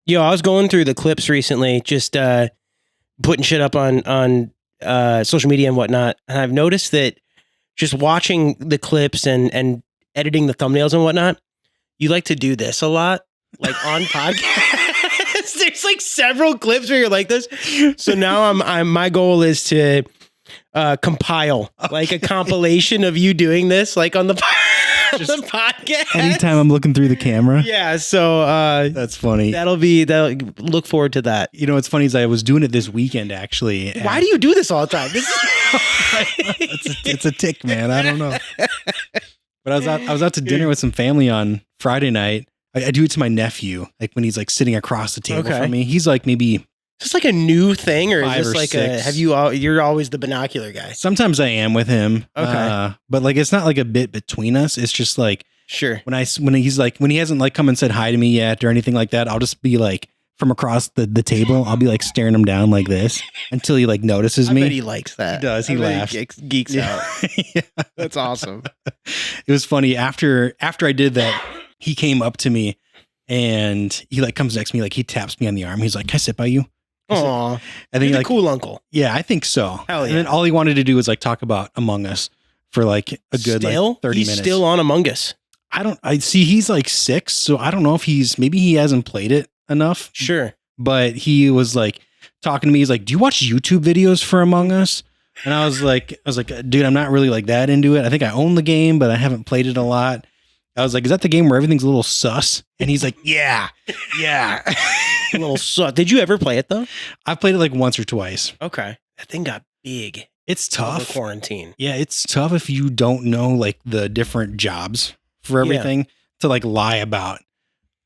Yo, I was going through the clips recently, just putting shit up on social media and whatnot, and I've noticed that just watching the clips and editing the thumbnails and whatnot, you like to do this a lot, like on podcasts. There's like several clips where you're like this. So now I'm my goal is to compile like a compilation of you doing this, like on the podcast. Anytime I'm looking through the camera. Yeah, so That's funny. that'll look forward to that. You know, what's funny is I was doing it this weekend, actually. Why do you do this all the time? This is it's a tick, man. I don't know. But I was out to dinner with some family on Friday night. I do it to my nephew, like when he's like sitting across the table from me. He's like maybe. Is this like a new thing, or is 5 this or like 6. you're always the binocular guy? Sometimes I am with him. Okay. But like it's not like a bit between us. It's just like Sure. when he hasn't like come and said hi to me yet or anything like that, I'll just be like from across the table, I'll be like staring him down like this until he like notices I me. bet he likes that. He does. He I bet laughs. Geeks out. Yeah. That's awesome. It was funny after I did that, he came up to me and he like comes next to me, like he taps me on the arm. He's like, "Can I sit by you?" Aw, And then you're he the like, cool uncle. yeah, I think so. Hell And yeah. then all he wanted to do was like talk about Among Us for like a good like 30 He's minutes. still on Among Us. I see he's like 6, so I don't know if maybe he hasn't played it enough. Sure. But he was like talking to me. He's like, "Do you watch YouTube videos for Among Us?" And I was like, "Dude, I'm not really like that into it. I think I own the game, but I haven't played it a lot." I was like, "Is that the game where everything's a little sus?" And he's like, "Yeah." A little suck. Did you ever play it though? I've played it like once or twice. Okay. That thing got big. It's Over tough. quarantine. Yeah, it's tough if you don't know like the different jobs for everything to like lie about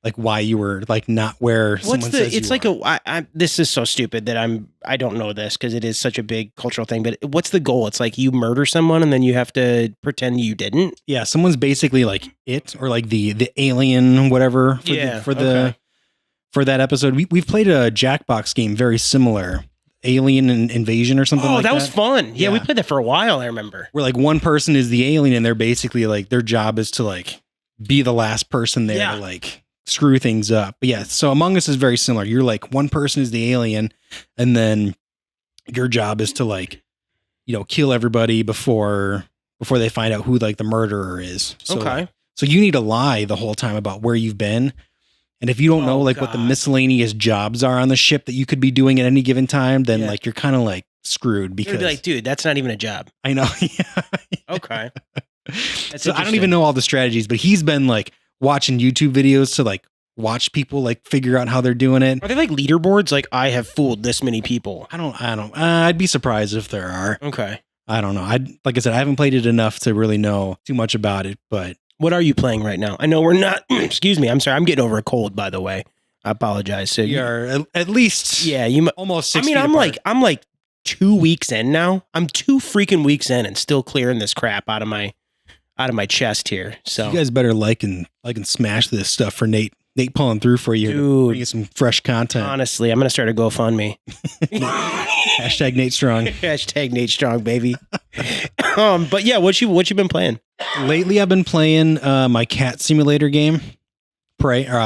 like why you were like not where someone says It's you like are. this is so stupid that I don't know this because it is such a big cultural thing, but what's the goal? It's like you murder someone and then you have to pretend you didn't. Yeah, someone's basically like it or like the alien whatever for that episode. We've played a Jackbox game very similar, Alien Invasion or something like that. Oh, that was fun. Yeah, we Yeah. played that for a while, I remember. Where like one person is the alien and they're basically like their job is to like be the last person there to like screw things up. But yeah, so Among Us is very similar. You're like one person is the alien and then your job is to like, you know, kill everybody before they find out who like the murderer is. So, Okay. So you need to lie the whole time about where you've been. And if you don't know like what the God. miscellaneous jobs are on the ship that you could be doing at any given time, then like you're kind of like screwed You'd because be like, dude, that's not even a job. I know. Yeah. Okay. So I don't even know all the strategies, but he's been like watching YouTube videos to like watch people like figure out how they're doing it. Are they like leaderboards? Like I have fooled this many people. I don't. I'd be surprised if there are. Okay. I don't know. Like I said, I haven't played it enough to really know too much about it, but What are you playing right now? I know we're not. Excuse me. I'm sorry. I'm getting over a cold, by the way. I apologize. So we are at least almost 6 feet I'm apart. like 2 weeks in now. I'm 2 freaking weeks in and still clearing this crap out of my chest here. So you guys better like and smash this stuff for Nate pulling through for you. Dude. Bring you some fresh content. Honestly, I'm gonna start a GoFundMe. Hashtag Nate Strong. Hashtag Nate Strong, baby. But yeah, what you been playing? Lately, I've been playing my cat simulator game,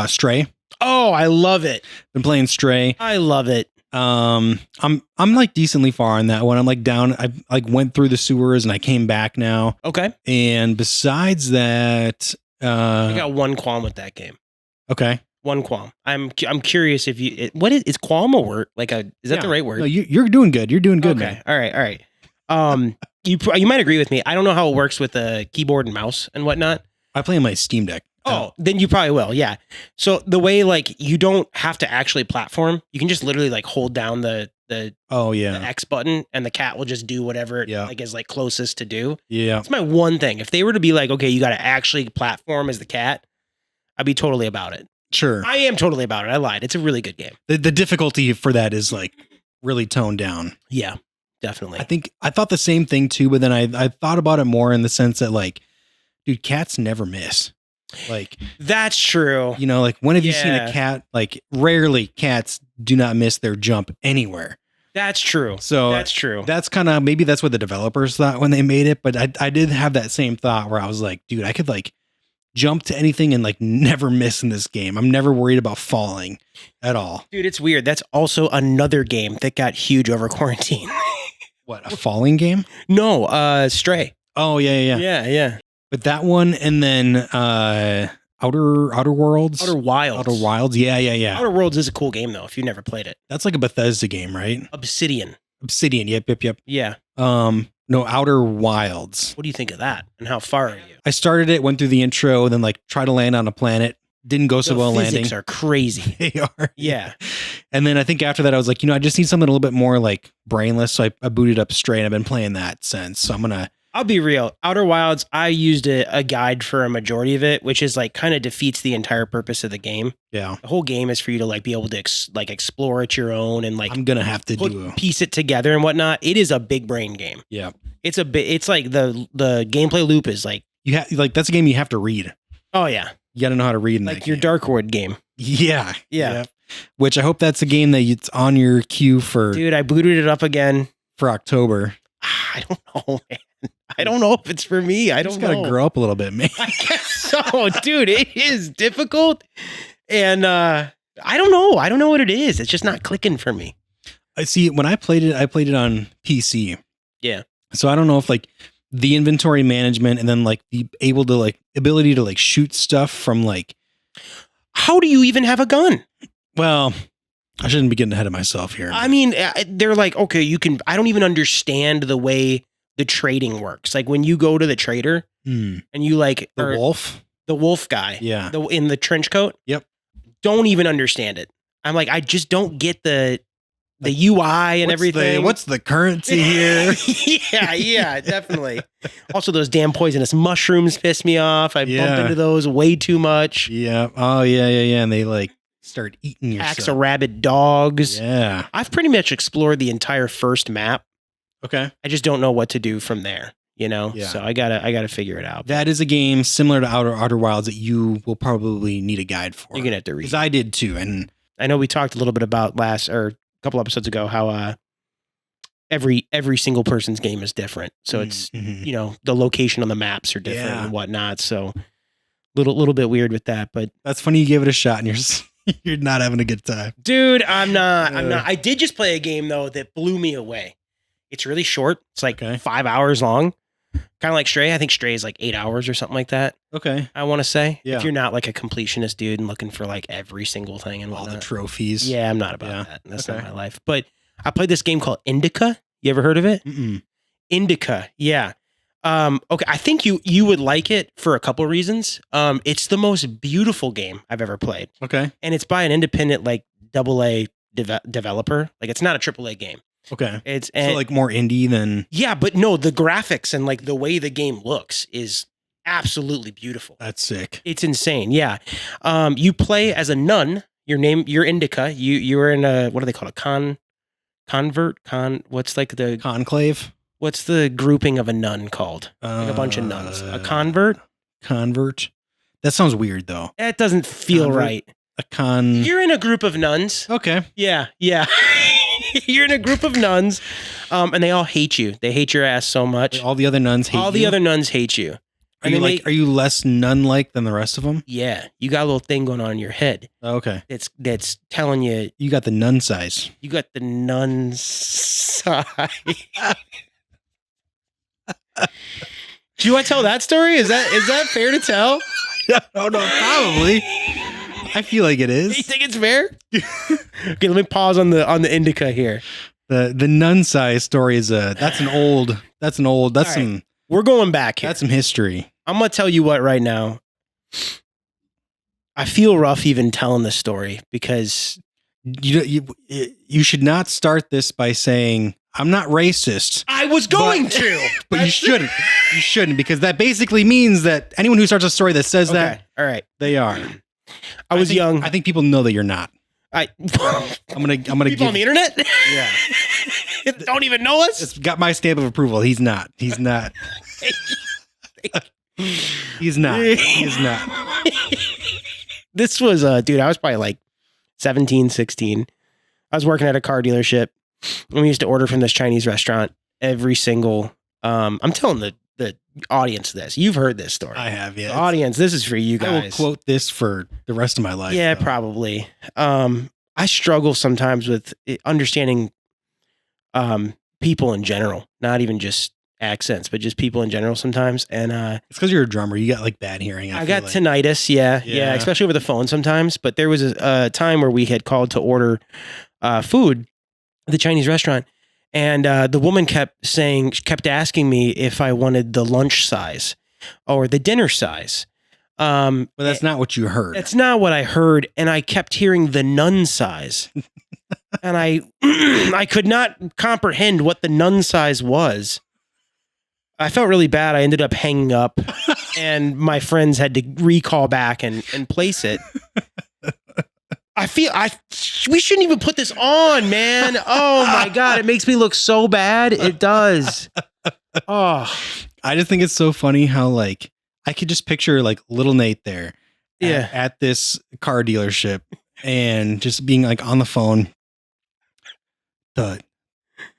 Stray. Oh, I love it. Been playing Stray. I love it. I'm like decently far on that one. I'm like down. I like went through the sewers and I came back now. Okay. And besides that, I got one qualm with that game. Okay. One qualm. I'm curious if what is qualm a word? Like is that the right word? No, you're doing good. You're doing good, Okay. man. All right. You might agree with me. I don't know how it works with the keyboard and mouse and whatnot. I play on my Steam Deck. Oh, then you probably will. Yeah. So the way like you don't have to actually platform, you can just literally like hold down the Oh yeah. the X button and the cat will just do whatever it Yeah. like is like closest to do. Yeah. That's my one thing. If they were to be like, okay, you got to actually platform as the cat, I'd be totally about it. Sure. I am totally about it. I lied. It's a really good game. The difficulty for that is like really toned down. Yeah, definitely. I think I thought the same thing too, but then I thought about it more in the sense that like, dude, cats never miss. Like That's true. you know, like when have you seen Yeah. a cat? Like rarely cats do not miss their jump anywhere. That's true. So That's true. That's kind of maybe that's what the developers thought when they made it. But I did have that same thought where I was like, dude, I could like jump to anything and like never miss in this game. I'm never worried about falling at all. Dude, it's weird. That's also another game that got huge over quarantine. What, a falling game? No, Stray. Oh yeah. Yeah. But that one, and then Outer Worlds, Outer Wilds. Outer Wilds. Yeah. Outer Worlds is a cool game though. If you've never played it, That's like a Bethesda game, right? Obsidian. Yep. Yeah. No, Outer Wilds. What do you think of that? And how far are you? I started it, went through the intro, then like tried to land on a planet. Didn't go so well landing. Physics are crazy. They are. Yeah. And then I think after that, I was like, I just need something a little bit more like brainless. So I booted up Stray, and I've been playing that since. So I'll be real. Outer Wilds, I used a guide for a majority of it, which is like kind of defeats the entire purpose of the game. yeah, The whole game is for you to like be able to explore at your own and like I'm going to have to piece it together and whatnot. It is a big brain game. Yeah. It's like the gameplay loop is like, That's a game you have to read. oh yeah, You got to know how to read in like that your game. Darkwood game. Yeah. Yeah. Which I hope that's a game that it's on your queue for Dude, I booted it up again. October. I don't know, man. I don't know if it's for me. I don't Just know. got to grow up a little bit, man. I guess so, dude. It is difficult, and I don't know. I don't know what it is. It's just not clicking for me. I see. When I played it on PC. Yeah. So I don't know if like the inventory management and then like the ability to like shoot stuff from like. How do you even have a gun? Well, I shouldn't be getting ahead of myself here. I mean, they're like, okay, you can. I don't even understand the way the trading works. Like when you go to the trader and you like the wolf guy, yeah, in the trench coat. Yep. Don't even understand it. I'm like, I just don't get the UI and everything. What's the currency here? yeah, definitely. Also, those damn poisonous mushrooms piss me off. I bump into those way too much. Yeah. Oh, yeah. And they like start eating your Packs of rabid dogs. Yeah. I've pretty much explored the entire first map. Okay. I just don't know what to do from there. Yeah. So I gotta figure it out. That is a game similar to Outer Wilds that you will probably need a guide for. You're gonna have to read. Because I did too, and I know we talked a little bit about a couple episodes ago how every single person's game is different. So it's the location on the maps are different and whatnot. So little bit weird with that, but that's funny. You gave it a shot, and you're not having a good time, dude. I'm not. I did just play a game though that blew me away. It's really short. It's like 5 hours long. Kind of like Stray. I think Stray is like 8 hours or something like that. Okay. I want to say. Yeah. If you're not like a completionist dude and looking for like every single thing and all whatnot. the trophies. Yeah, I'm not about that. That's not my life. But I played this game called Indica. You ever heard of it? Mm-mm. Indica. Yeah. Okay. I think you would like it for a couple reasons. It's the most beautiful game I've ever played. Okay. And it's by an independent like AA developer. Like it's not a AAA game. Okay. It's so like more indie than. Yeah, but no, the graphics and like the way the game looks is absolutely beautiful. That's sick. It's insane. Yeah. You play as a nun. You're Indica. You're in a, what do they call it? What's like the conclave? What's the grouping of a nun called? Like a bunch of nuns. A convert? Convert. That sounds weird though. That doesn't feel Convert? right. You're in a group of nuns. Okay. Yeah. You're in a group of nuns, and they all hate you. They hate your ass so much. All the other nuns hate you? All the other nuns hate you. Are you less nun-like than the rest of them? Yeah. You got a little thing going on in your head. Okay. That's telling you. You got the nun size. You got the nun size. Do you want to tell that story? Is that fair to tell? Oh no, probably. I feel like it is. You think it's fair? Okay, let me pause on the Indica here. The nun size story is that's some we're going back here. That's some history. I'm gonna tell you what right now. I feel rough even telling this story because you should not start this by saying I'm not racist. I was going to, but you shouldn't. You shouldn't, because that basically means that anyone who starts a story that says that, all right, they are. I was young. I think people know that you're not. I'm gonna people on the internet. Yeah, don't even know us. It's got my stamp of approval. He's not. He's not. He's not. He's not. This was dude. I was probably like 17, 16. I was working at a car dealership, and we used to order from this Chinese restaurant every single. I'm telling the audience this. You've heard this story. I have, yeah. Audience, this is for you I will guys. quote this for the rest of my life. Yeah, though. probably. I struggle sometimes with understanding people in general, not even just accents, but just people in general sometimes. And It's because you're a drummer. You got like bad hearing. I feel got like. tinnitus. Yeah, Yeah. especially over the phone sometimes. But there was a time where we had called to order food at the Chinese restaurant. And the woman kept asking me if I wanted the lunch size or the dinner size. But that's not what you heard. That's not what I heard. And I kept hearing the nun size. And I could not comprehend what the nun size was. I felt really bad. I ended up hanging up and my friends had to recall back and place it. We shouldn't even put this on, man. Oh my God. It makes me look so bad. It does. Oh, I just think it's so funny how like I could just picture like little Nate there at this car dealership and just being like on the phone.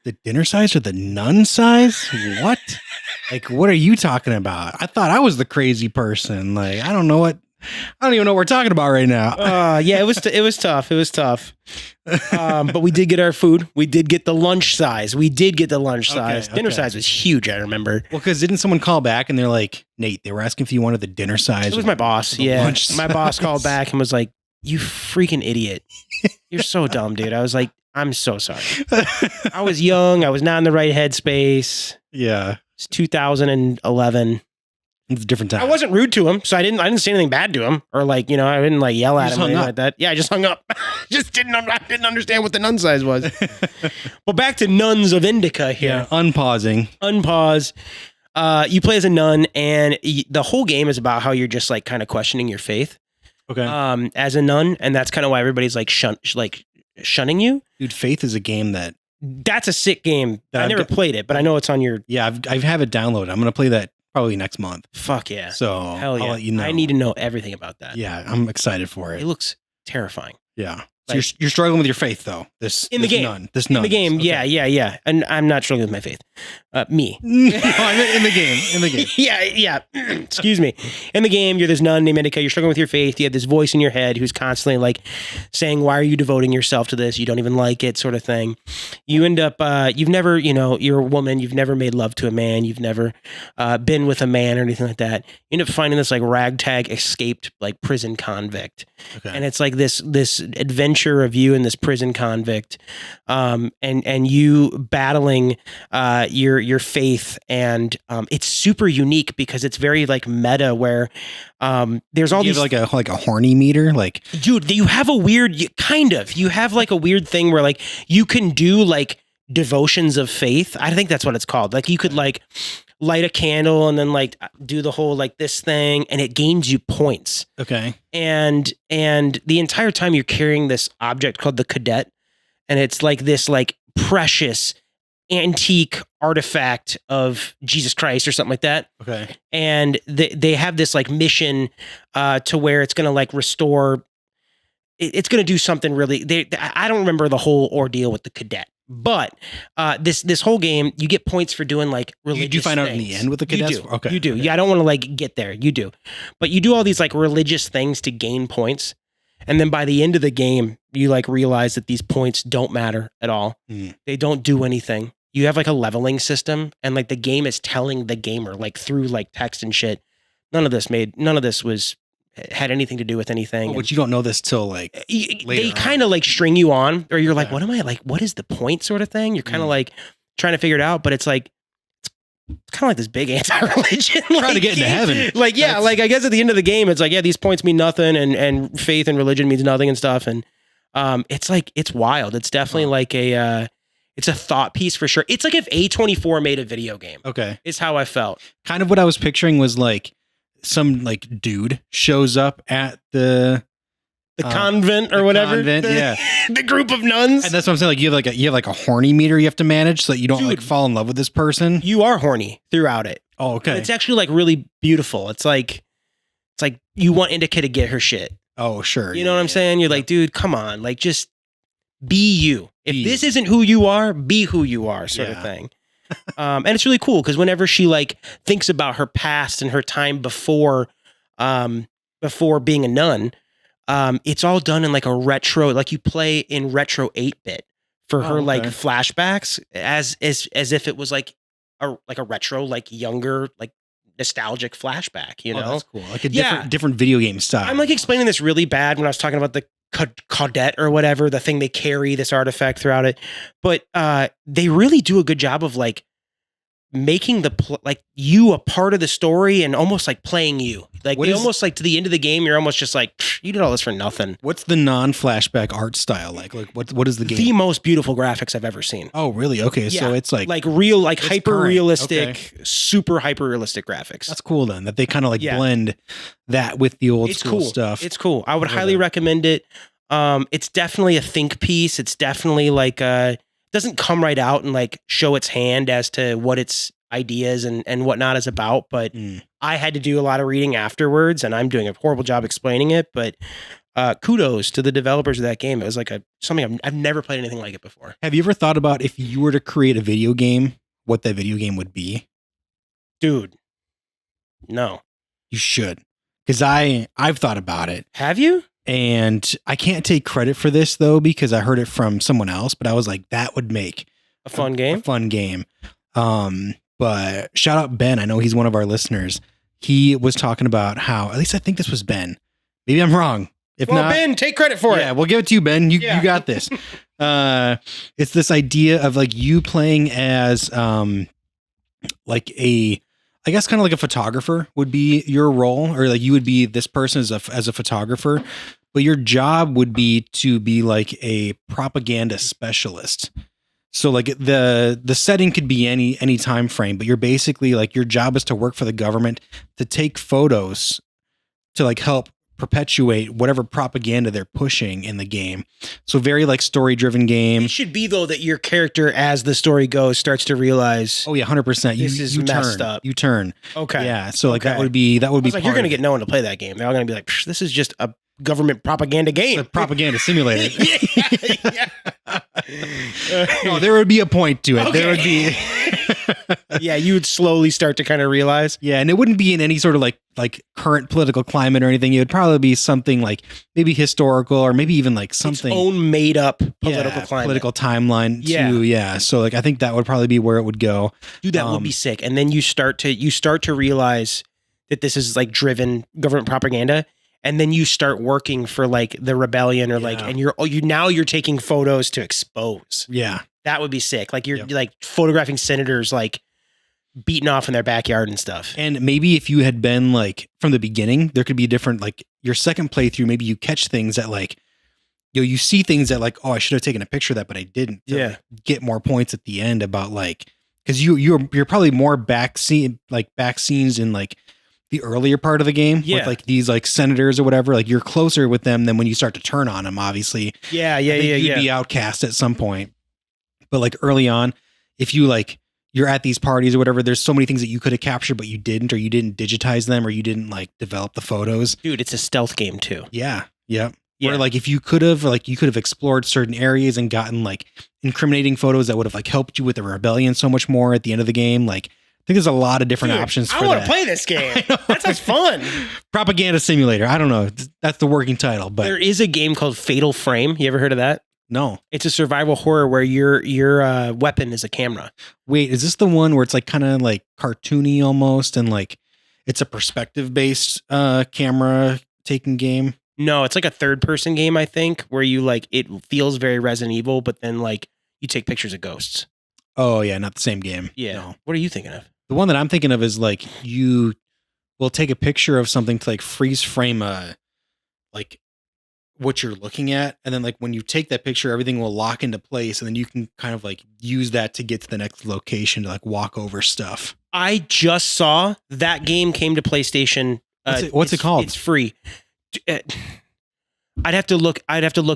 The dinner size or the nun size? What? Like, what are you talking about? I thought I was the crazy person. Like, I don't even know what we're talking about right now. Yeah, it was tough. It was tough. But we did get our food. We did get the lunch size. Dinner size was huge, I remember. Well, because didn't someone call back and they're like, Nate, they were asking if you wanted the dinner size. It was my boss. Yeah. My boss called back and was like, you freaking idiot. You're so dumb, dude. I was like, I'm so sorry. I was young. I was not in the right headspace. Yeah. It's 2011. It's a different time. I wasn't rude to him, so I didn't say anything bad to him, or like, I didn't like yell at him or anything like that. Yeah, I just hung up. I didn't understand what the nun size was. Well, back to Nuns of Indica here. Yeah, unpausing. Unpause. You play as a nun, and the whole game is about how you're just like kind of questioning your faith. Okay. As a nun, and that's kind of why everybody's like shunning you. Dude, Faith is a game that's a sick game. I never played it, but I know it's on your. Yeah, I have it downloaded. I'm gonna play that probably next month. Fuck yeah! So hell yeah! I'll let you know. I need to know everything about that. Yeah, I'm excited for it. It looks terrifying. Yeah. So you're struggling with your faith though. This game. Nun. In the game, okay. Yeah. And I'm not struggling with my faith. Me. No, I meant in the game. Yeah. Excuse me. In the game, you're this nun named Indica. You're struggling with your faith. You have this voice in your head who's constantly like saying, "Why are you devoting yourself to this? You don't even like it," sort of thing. You end up, you've never, you're a woman. You've never made love to a man. You've never been with a man or anything like that. You end up finding this like ragtag escaped like prison convict. Okay. And it's like this adventure of you and this prison convict, and you battling your faith, and it's super unique because it's very like meta where there's all these like a horny meter, like dude, you have a weird you have like a weird thing where like you can do like devotions of faith. I think that's what it's called. Like you could like light a candle and then like do the whole like this thing, and it gains you points. Okay. And the entire time you're carrying this object called the cadet, and it's like this like precious antique artifact of Jesus Christ or something like that. Okay. And they have this like mission to where it's going to like restore. It's going to do something really. I don't remember the whole ordeal with the cadet. But this whole game, you get points for doing like religious things. You find out in the end with the cadets? You do. Okay. You do. Okay. Yeah, I don't want to like get there. You do. But you do all these like religious things to gain points. And then by the end of the game, you like realize that these points don't matter at all. They don't do anything. You have like a leveling system, and like the game is telling the gamer like through like text and shit. None of this had anything to do with anything. But you don't know this till like they kind of like string you on, or you're like, what am I like? What is the point sort of thing? You're kind of like trying to figure it out, but it's like, it's kind of like this big anti-religion. Trying to get into heaven. Like, yeah, like I guess at the end of the game, it's like, yeah, these points mean nothing, and faith and religion means nothing and stuff. And it's like, it's wild. It's definitely like it's a thought piece for sure. It's like if A24 made a video game. Okay. Is how I felt. Kind of what I was picturing was like some like dude shows up at the convent or whatever. Convent, yeah. The group of nuns. And that's what I'm saying. Like you have like a horny meter you have to manage so that you don't like fall in love with this person. You are horny throughout it. Oh, okay. But it's actually like really beautiful. It's like you want Indica to get her shit. Oh, sure. You know what I'm saying? You're like, dude, come on. Like just be you. If this isn't who you are, be who you are, sort of thing. And it's really cool because whenever she like thinks about her past and her time before being a nun, it's all done in like a retro, like you play in retro 8-bit for her like flashbacks as if it was like a retro, like younger, like nostalgic flashback, you know? That's cool. Like a different video game style. I'm like explaining this really bad when I was talking about the caudette or whatever, the thing they carry, this artifact throughout it. But they really do a good job of like making like you a part of the story and almost like playing you. Like almost like to the end of the game, you're almost just like, you did all this for nothing. What's the non-flashback art style like? Like what is the game? The most beautiful graphics I've ever seen. Oh, really? Okay, yeah. So it's like real, like hyper realistic, super hyper realistic graphics. That's cool then. That they kind of like blend that with the old school stuff. It's cool. I would highly recommend it. It's definitely a think piece. It's definitely like doesn't come right out and like show its hand as to what its ideas and whatnot is about, but I had to do a lot of reading afterwards, and I'm doing a horrible job explaining it, but kudos to the developers of that game. It was like something I've never played anything like it before. Have you ever thought about if you were to create a video game, what that video game would be? Dude, no. You should. Because I've thought about it. Have you? And I can't take credit for this though, because I heard it from someone else, but I was like, that would make a fun game. A fun game. But shout out Ben. I know he's one of our listeners. He was talking about how, at least I think this was Ben. Maybe I'm wrong. If not, Ben, take credit for it. Yeah, we'll give it to you, Ben. You got this. It's this idea of like you playing as like I guess kind of like a photographer would be your role, or like you would be this person as a photographer, but your job would be to be like a propaganda specialist. So like the setting could be any time frame, but you're basically like your job is to work for the government to take photos to like help perpetuate whatever propaganda they're pushing in the game. So very like story driven game. It should be though that your character, as the story goes, starts to realize, oh yeah, 100%. This is messed up. You turn. Okay. Yeah. So like that would be. Like you're gonna get no one to play that game. They're all gonna be like, this is just a government propaganda game. It's a propaganda simulator. Yeah. No, there would be a point to it. Okay. There would be. Yeah, you would slowly start to kind of realize. Yeah, and it wouldn't be in any sort of like current political climate or anything. It would probably be something like maybe historical or maybe even like something its own made up political climate, political timeline too. Yeah, so like I think that would probably be where it would go. Dude, that would be sick. And then you start to realize that this is like driven government propaganda. And then you start working for like the rebellion or like, and you're taking photos to expose. Yeah. That would be sick. Like you're like photographing senators like beating off in their backyard and stuff. And maybe if you had been like from the beginning, there could be different, like your second playthrough, maybe you catch things that like, you see things that like, oh, I should have taken a picture of that, but I didn't. Yeah. Get more points at the end about like, cause you're probably more back scenes in like the earlier part of the game with like these like senators or whatever, like you're closer with them than when you start to turn on them, obviously. You'd be outcast at some point. But like early on, if you like, you're at these parties or whatever, there's so many things that you could have captured, but you didn't, or you didn't digitize them, or you didn't like develop the photos. Dude, it's a stealth game too. Yeah. Yep. Where like if you could have explored certain areas and gotten like incriminating photos that would have like helped you with the rebellion so much more at the end of the game. Like I think there's a lot of different options for that. I want to play this game. That sounds fun. Propaganda simulator. I don't know. That's the working title, but there is a game called Fatal Frame. You ever heard of that? No. It's a survival horror where your weapon is a camera. Wait, is this the one where it's like kind of like cartoony almost, and like it's a perspective based camera taking game? No, it's like a third person game, I think, where you like it feels very Resident Evil, but then like you take pictures of ghosts. Oh yeah, not the same game. Yeah. No. What are you thinking of? The one that I'm thinking of is like you will take a picture of something to like freeze frame like what you're looking at, and then like when you take that picture, everything will lock into place, and then you can kind of like use that to get to the next location to like walk over stuff. I just saw that game came to PlayStation. What's it called? It's free. I'd have to look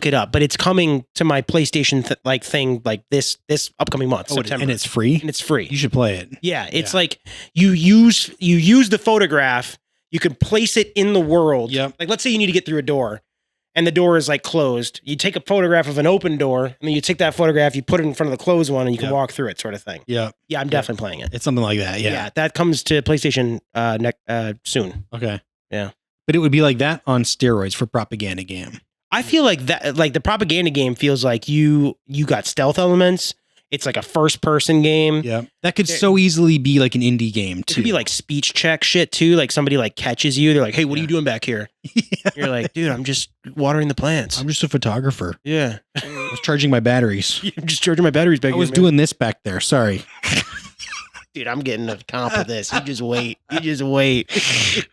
it up, but it's coming to my PlayStation thing like this upcoming month, September. And it's free? And it's free. You should play it. Yeah, it's like you use the photograph, you can place it in the world. Yep. Like let's say you need to get through a door, and the door is like closed. You take a photograph of an open door, and then you take that photograph, you put it in front of the closed one, and you can walk through it, sort of thing. Yeah. Yeah, I'm definitely playing it. It's something like that. Yeah. That comes to PlayStation soon. Okay. Yeah. But it would be like that on steroids for propaganda game. I feel like that, like the propaganda game feels like you got stealth elements. It's like a first person game. Yeah. That could so easily be like an indie game It too. could be like speech check shit too. Like somebody like catches you. They're like, "Hey, what are you doing back here?" You're like, "Dude, I'm just watering the plants." I'm just a photographer. Yeah. I was charging my batteries. I'm just charging my batteries back I was here, man. doing this back there. Sorry. Dude, I'm getting a comp of this. You just wait. You just wait.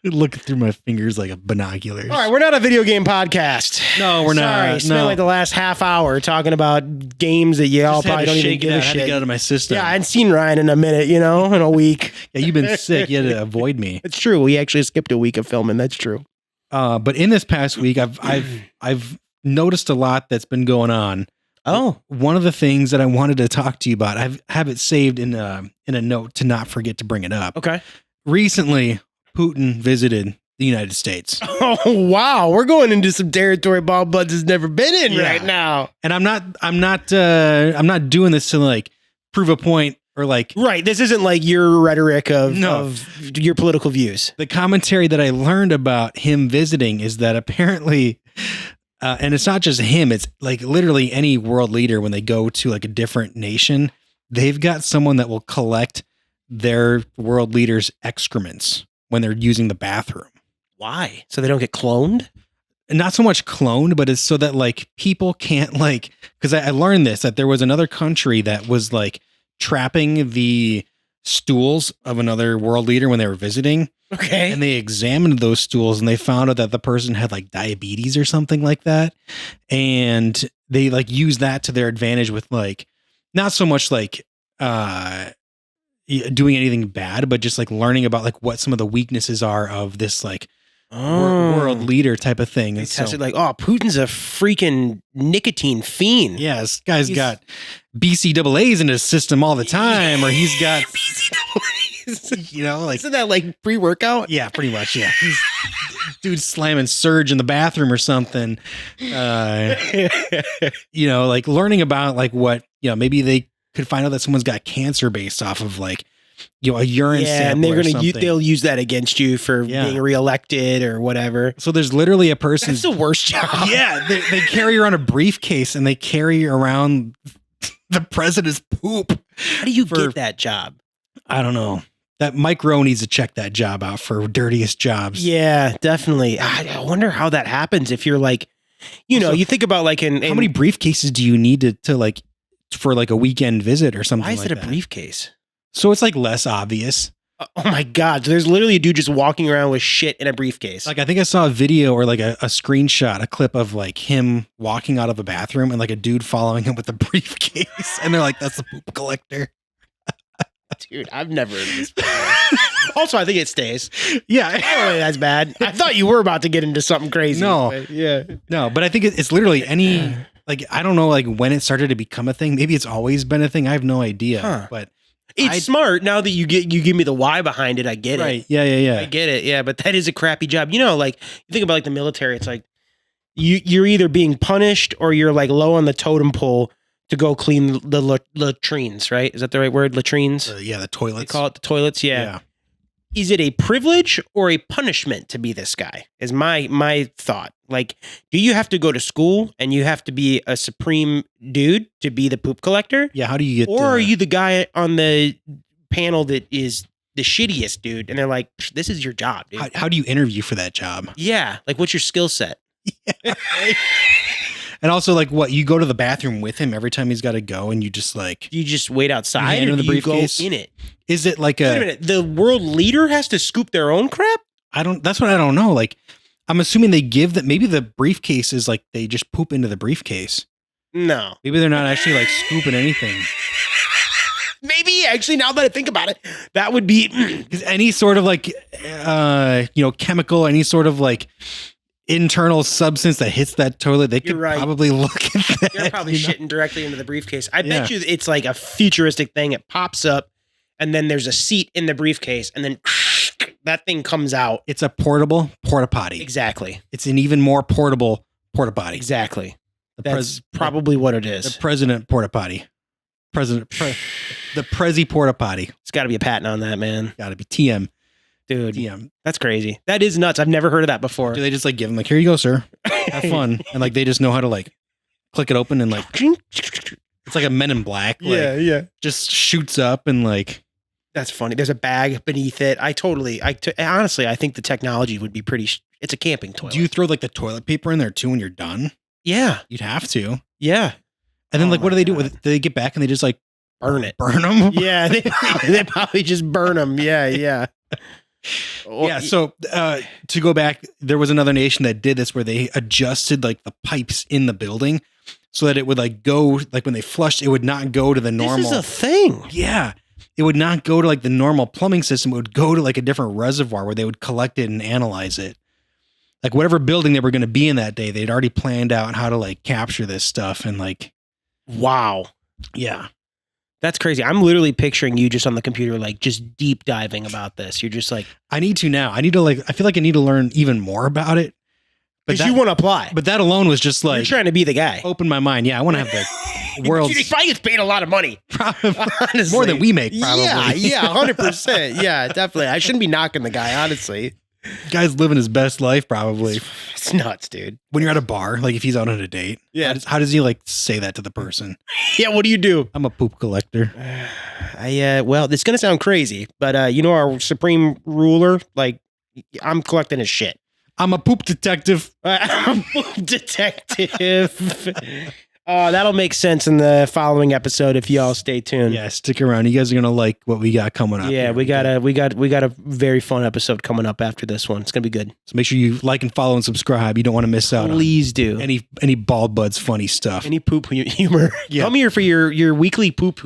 Looking through my fingers like a binoculars. All right, we're not a video game podcast. No, we're not. Sorry, spent No. like the last half hour talking about games that y'all Just had probably to don't even shake it give out. a I had to shit. get out of my system. Yeah, I hadn't seen Ryan in a minute, in a week. Yeah, you've been sick. You had to avoid me. It's true. We actually skipped a week of filming. That's true. But in this past week, I've noticed a lot that's been going on. Oh, One of the things that I wanted to talk to you about, I have it saved in a note to not forget to bring it up. okay. Recently, Putin visited the United States, Oh, wow. We're going into some territory Bob Buds has never been in Yeah. right now. and I'm not doing this to like prove a point or like Right. This isn't like your rhetoric of your political views. the commentary that I learned about him visiting is that apparently, and it's not just him, it's like literally any world leader when they go to like a different nation, they've got someone that will collect their world leader's excrements when they're using the bathroom. Why? So they don't get cloned? And not so much cloned, but it's so that like people can't like, because I learned this, that there was another country that was like trapping the stools of another world leader when they were visiting. Okay. And they examined those stools and they found out that the person had like diabetes or something like that. And they like use that to their advantage with like, not so much like doing anything bad, but just like learning about like what some of the weaknesses are of this like world leader type of thing. They And tested like, oh, Putin's a freaking nicotine fiend. yeah, this guy's He's- got BCAAs in his system all the time, or he's got, like, Isn't that like pre-workout? yeah, pretty much. Yeah. He's dude slamming Surge in the bathroom or something. Like learning about like what, maybe they could find out that someone's got cancer based off of like, a urine Yeah, sample. and they're or gonna something. they'll use that against you for Yeah. being reelected or whatever. So there's literally a person. That's the worst job. Yeah, they carry around a briefcase and they carry around the president's poop. How do you For- get that job? I don't know. That Mike Rowe needs to check that job out for dirtiest jobs. Yeah, definitely. I wonder how that happens if you're like, Also, you think about like How many briefcases do you need to like for like a weekend visit or something? why is like it a that? briefcase? So it's like less obvious. Oh my God. So there's literally a dude just walking around with shit in a briefcase. Like I think I saw a video or like a screenshot, a clip of like him walking out of a bathroom and like a dude following him with a briefcase, and they're like, "That's the poop collector." Dude, I've never heard of this before. Also, I think it stays. Yeah, I don't think that's bad. I thought you were about to get into something crazy. No. but yeah. no, but I think it's literally any like I don't know like when it started to become a thing. Maybe it's always been a thing. I have no idea. Huh. But It's smart now that you give me the why behind it. I get it. right, yeah. I get it. Yeah, but that is a crappy job. Like you think about like the military. It's like you're either being punished or you're like low on the totem pole to go clean the latrines. Right? Is that the right word? Latrines. Yeah, the They toilets. call it the toilets. Yeah. Is it a privilege or a punishment to be this guy? Is my thought. Like, do you have to go to school and you have to be a supreme dude to be the poop collector? Yeah, how do you get? Or are you the guy on the panel that is the shittiest dude? And they're like, this is your job, dude. How do you interview for that job? Yeah. Like, what's your skill set? And also, like, what you go to the bathroom with him every time he's got to go, and you just like, Do you just wait outside hand or him the do you go briefcase? in it? is it like Wait a minute. The world leader has to scoop their own crap? That's what I don't know. Like, I'm assuming they give that. Maybe the briefcase is like they just poop into the briefcase. No. Maybe they're not actually like scooping anything. Maybe actually, now that I think about it, that would be Because any sort of like, chemical, any sort of like internal substance that hits that toilet, they You're could right. probably look at that. They're probably shitting directly into the briefcase. I Yeah. bet you it's like a futuristic thing. It pops up, and then there's a seat in the briefcase, and then that thing comes out. It's a portable porta potty. Exactly. It's an even more portable porta potty. Exactly. The That's probably what it the is. president porta potty. The Prezi porta potty. It's got to be a patent on that, man. Got to be TM. Dude, TM. that's crazy. That is nuts. I've never heard of that before. Do they just like give them like, here you go, sir. Have fun. And like they just know how to like click it open and like it's like a Men in Black. Like, yeah. just shoots up and like That's funny. There's a bag beneath it. Honestly, I think the technology would be pretty. It's a camping toilet. do you throw like the toilet paper in there too when you're done? Yeah. You'd have to. Yeah. And then Oh like what do my they do God. with it? Do they get back and they just like Burn it. burn them? Yeah. They probably just burn them. Yeah. Yeah. Yeah. So to go back, there was another nation that did this where they adjusted like the pipes in the building so that it would like go like when they flushed, it would not go to the normal. This is a thing. Yeah. It would not go to like the normal plumbing system. It would go to like a different reservoir where they would collect it and analyze it. Like whatever building they were going to be in that day, they'd already planned out how to like capture this stuff and like, Wow. yeah. That's crazy. I'm literally picturing you just on the computer, like just deep diving about this. You're just like, I need to now. I feel like I need to learn even more about it. But because you want to apply. but that alone was just You're like trying to be the guy. open my mind. Yeah. I want to have the world's He probably gets paid a lot of money. Honestly. more than we make probably. Yeah, 100%. Yeah, definitely. I shouldn't be knocking the guy, honestly. Guy's living his best life probably. It's nuts, dude. When you're at a bar, like if he's out on a date, Yeah. how does he like say that to the person? Yeah, what do you do? I'm a poop collector. Well, it's going to sound crazy, but you know our supreme ruler, like I'm collecting his shit. I'm a poop detective. I'm a detective. That'll make sense in the following episode if y'all stay tuned. Yeah, stick around. You guys are gonna like what we got coming up. Yeah, here. we got a very fun episode coming up after this one. It's gonna be good. So make sure you like and follow and subscribe. You don't want to miss out Please do. on any Bald Buds funny stuff. Any poop humor. Yeah. Come here for your weekly poop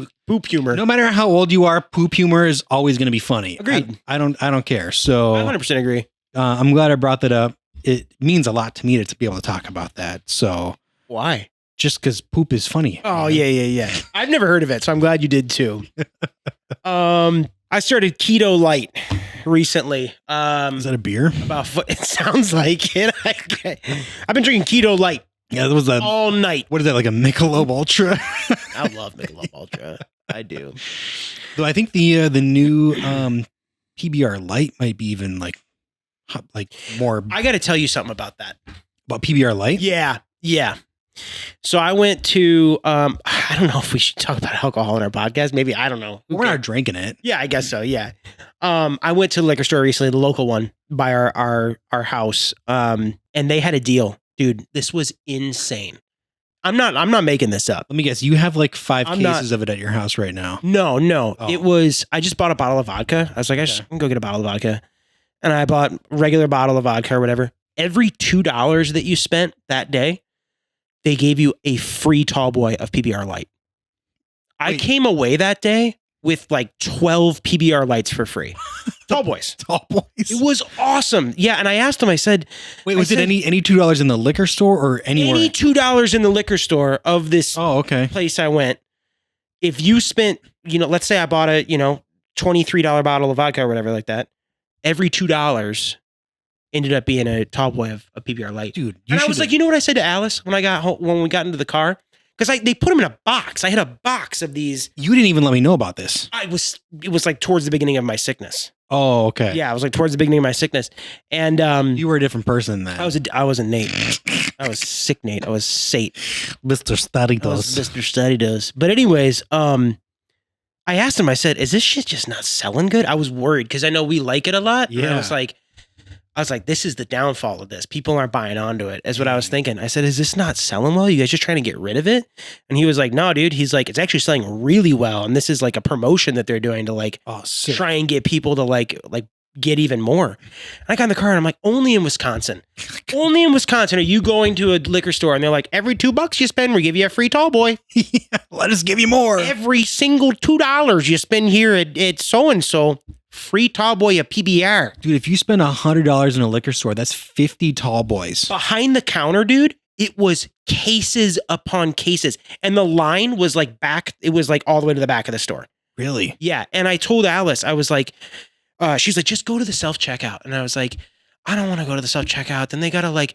humor. No matter how old you are, poop humor is always gonna be funny. Agreed. I don't care. So I 100% agree. I'm glad I brought that up. It means a lot to me to be able to talk about that. So Why? just because poop is funny. Oh yeah. I've never heard of it, so I'm glad you did too. I started Keto Light recently. Is that a beer? It sounds like it. I've been drinking Keto Light Yeah, that was a. all night. What is that, like a Michelob Ultra? I love Michelob Ultra. I do. Though I think the new PBR Light might be even like more I got to tell you something about that. about PBR Light. Yeah. So I went to I don't know if we should talk about alcohol in our podcast. Maybe, I don't know. We're not drinking it. Yeah, I guess so. Yeah. I went to the liquor store recently, the local one by our house. And they had a deal. Dude, this was insane. I'm not making this up. Let me guess. You have like 5 I'm cases of it at your house right now. No. Oh. It was, I just bought a bottle of vodka. I was like, I can go get a bottle of vodka. And I bought a regular bottle of vodka or whatever. Every $2 that you spent that day, they gave you a free tall boy of PBR Light. I Wait. came away that day with like 12 PBR Lights for free. Tall boys. Tall boys. It was awesome. Yeah. And I asked him, I said, Wait, was it any $2 in the liquor store or anywhere? any $2 in the liquor store of this Oh, okay. place I went, if you spent, let's say I bought a, $23 bottle of vodka or whatever like that, every $2 ended up being a tall boy of a PBR Light. Dude, And I was like, you know what I said to Alice when I got home, when we got into the car? Because they put them in a box. I had a box of these. you didn't even let me know about this. It was like towards the beginning of my sickness. Oh, okay. Yeah, I was like towards the beginning of my sickness. And You were a different person then. I wasn't Nate. I was sick Nate. I was Sate. Mr. Study I was Mr. Study Does. But anyways, I asked him, I said, is this shit just not selling good? I was worried because I know we like it a lot. And Yeah. I was like, this is the downfall of this. People aren't buying onto it, is what I was thinking. I said, is this not selling well? You guys just trying to get rid of it? And he was like, no, dude. He's like, it's actually selling really well. And this is like a promotion that they're doing to like Oh, sick. try and get people to like get even more. And I got in the car and I'm like, only in Wisconsin. Only in Wisconsin are you going to a liquor store and they're like, every $2 you spend, we give you a free tall boy. Let us give you more. Every single $2 you spend here at so-and-so, free tall boy a PBR. Dude, if you spend $100 in a liquor store, that's 50 tall boys. Behind the counter, dude, it was cases upon cases. And the line was like it was like all the way to the back of the store. Really? Yeah. And I told Alice, I was like, she's like, just go to the self-checkout. And I was like, I don't want to go to the self-checkout. Then they got to like,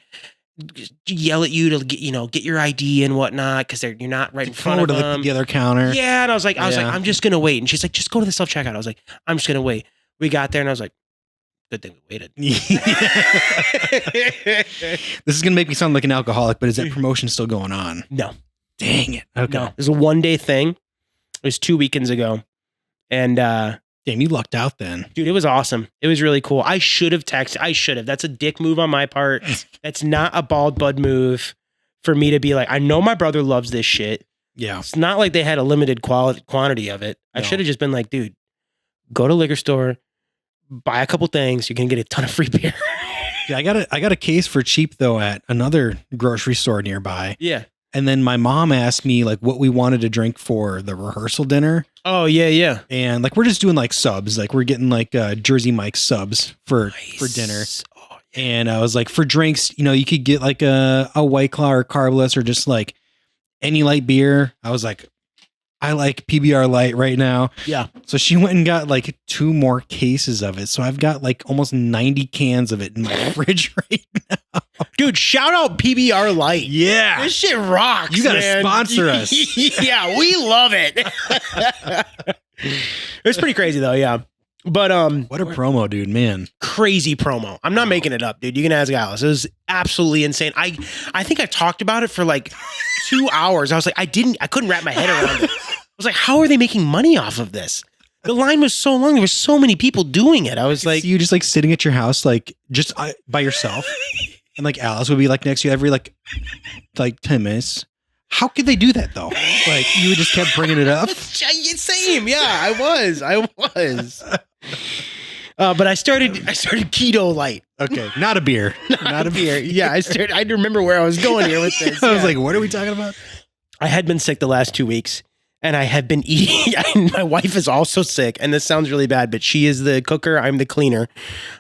yell at you to get your ID and whatnot because you're not right in front of to them. the other counter. Yeah, and I was like, I'm just gonna wait. And she's like, just go to the self checkout. I was like, I'm just gonna wait. We got there, and I was like, good thing we waited. This is gonna make me sound like an alcoholic, but is that promotion still going on? No. Dang it. Okay. No. It was a 1-day thing. It was 2 weekends ago. And damn, you lucked out then. Dude, it was awesome. It was really cool. I should have texted. I should have. That's a dick move on my part. That's not a bald bud move for me to be like, I know my brother loves this shit. Yeah. It's not like they had a limited quantity of it. I should have just been like, dude, go to liquor store, buy a couple things. You can get a ton of free beer. Yeah, I got a case for cheap though at another grocery store nearby. Yeah. And then my mom asked me like what we wanted to drink for the rehearsal dinner. Oh, yeah, yeah. And like we're just doing like subs. Like we're getting like Jersey Mike's subs for dinner. Oh, And I was like, for drinks, you could get like a White Claw or Carbless or just like any light beer. I was like, I like PBR Light right now. Yeah. So she went and got like 2 more cases of it. So I've got like almost 90 cans of it in my fridge right now. Dude, shout out PBR Light. Yeah. This shit rocks. You got to man. sponsor us. Yeah, we love it. It was pretty crazy though, yeah. But what a promo, dude, man. Crazy promo. I'm not making it up, dude. You can ask Alice. It was absolutely insane. I think I talked about it for like 2 hours. I was like, I couldn't wrap my head around it. I was like, how are they making money off of this? The line was so long. There were so many people doing it. I was like, you just like sitting at your house, like just by yourself. And like Alice would be like next to you every like 10 minutes. How could they do that though? Like you just kept bringing it up. Same. Yeah, I was. But I started Keto Light. Okay. Not a beer. Not a beer. Yeah. I remember where I was going here with this. I was like, what are we talking about? I had been sick the last 2 weeks. And I have been eating. My wife is also sick, and this sounds really bad, but she is the cooker. I'm the cleaner.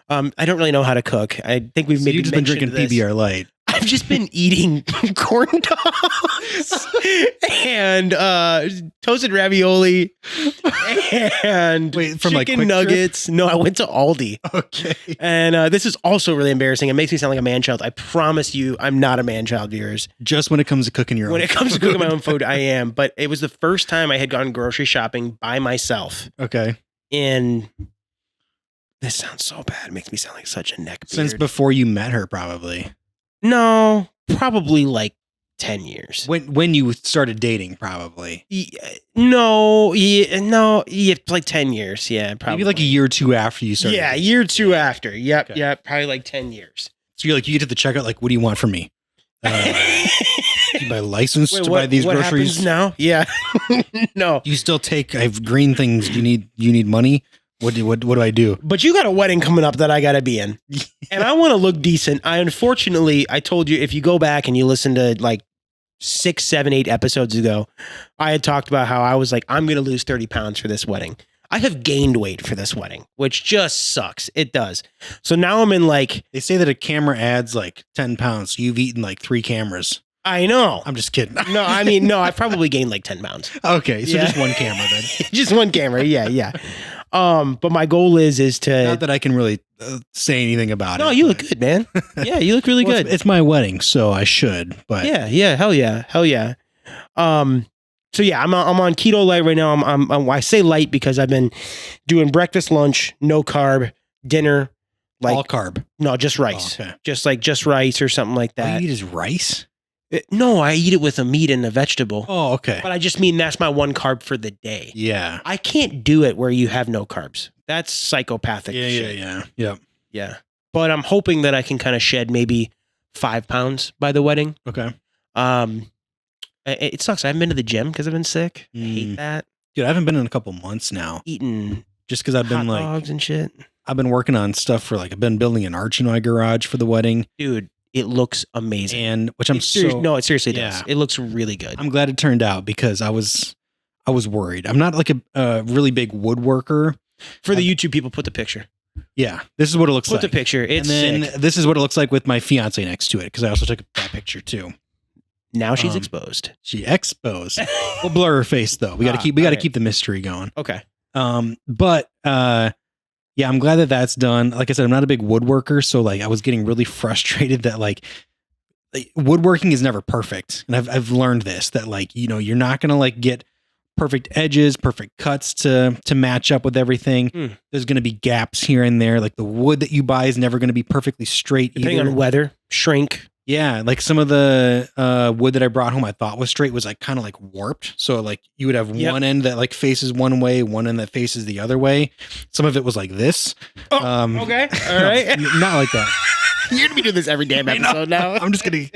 I don't really know how to cook. I think we've maybe you've just been drinking PBR Light. I've just been eating corn dogs and toasted ravioli and from chicken like Quick nuggets. Trip? No, I went to Aldi. Okay. And this is also really embarrassing. It makes me sound like a man child. I promise you, I'm not a man child, viewers. Just when it comes to cooking your own When it comes to cooking my own food, I am. But it was the first time I had gone grocery shopping by myself. Okay. In this sounds so bad. It makes me sound like such a neckbeard. Since before you met her, probably. No, probably like 10 years. When you started dating, probably. Like 10 years. Yeah, probably. Maybe like a year or two after you started. Yeah, a year or two after. Yep, okay. Yep, probably like 10 years. So you're like, you get to the checkout, like, what do you want from me? My license to buy these groceries happens now? Yeah. No. You still take, I have green things. You need money? What do I do? But you got a wedding coming up that I got to be in. And I want to look decent. I told you, if you go back and you listen to like 6, 7, 8 episodes ago, I had talked about how I was like, I'm going to lose 30 pounds for this wedding. I have gained weight for this wedding, which just sucks. It does. So now I'm in like... They say that a camera adds like 10 pounds. So you've eaten like 3 cameras. I know. I'm just kidding. No, I mean, no, I've probably gained like 10 pounds. Okay. So just one camera then. Just one camera. Yeah. But my goal is to... Not that I can really say anything about it. No, you look good, man. Yeah, you look really good. It's my wedding, so I should. But yeah, hell yeah. So yeah, I'm on Keto Light right now. I say light because I've been doing breakfast, lunch, no carb, dinner, like all carb. No, just rice. Oh, okay. Just rice or something like that. All you eat is rice? No, I eat it with a meat and a vegetable. Oh, okay. But I just mean that's my one carb for the day. Yeah. I can't do it where you have no carbs. That's psychopathic shit. Yeah. But I'm hoping that I can kind of shed maybe 5 pounds by the wedding. Okay. It sucks. I haven't been to the gym because I've been sick. I hate that. Dude, I haven't been in a couple months now. Eating just because I've been hot like dogs and shit. I've been working on stuff for like I've been building an arch in my garage for the wedding. Dude, it looks amazing. And which I'm it seriously yeah. does. It looks really good. I'm glad it turned out because I was worried. I'm not like a really big woodworker. For the YouTube people, put the picture. Yeah, this is what it looks like. Put the picture. It's and then sick. This is what it looks like with my fiance next to it because I also took that picture too. Now she's exposed. She exposed. We'll blur her face though. We got to keep the mystery going. Okay. But yeah, I'm glad that that's done. Like I said, I'm not a big woodworker, so like I was getting really frustrated that like woodworking is never perfect. And I've learned this, that like, you're not going to like get perfect edges, perfect cuts to match up with everything. There's going to be gaps here and there. Like the wood that you buy is never going to be perfectly straight. Depending either. on weather, shrink. Yeah, like some of the wood that I brought home I thought was straight was like kind of like warped. So like you would have one end that like faces one way, one end that faces the other way. Some of it was like this. Okay. All right. Not like that. You're gonna be doing this every damn episode now. I'm just kidding.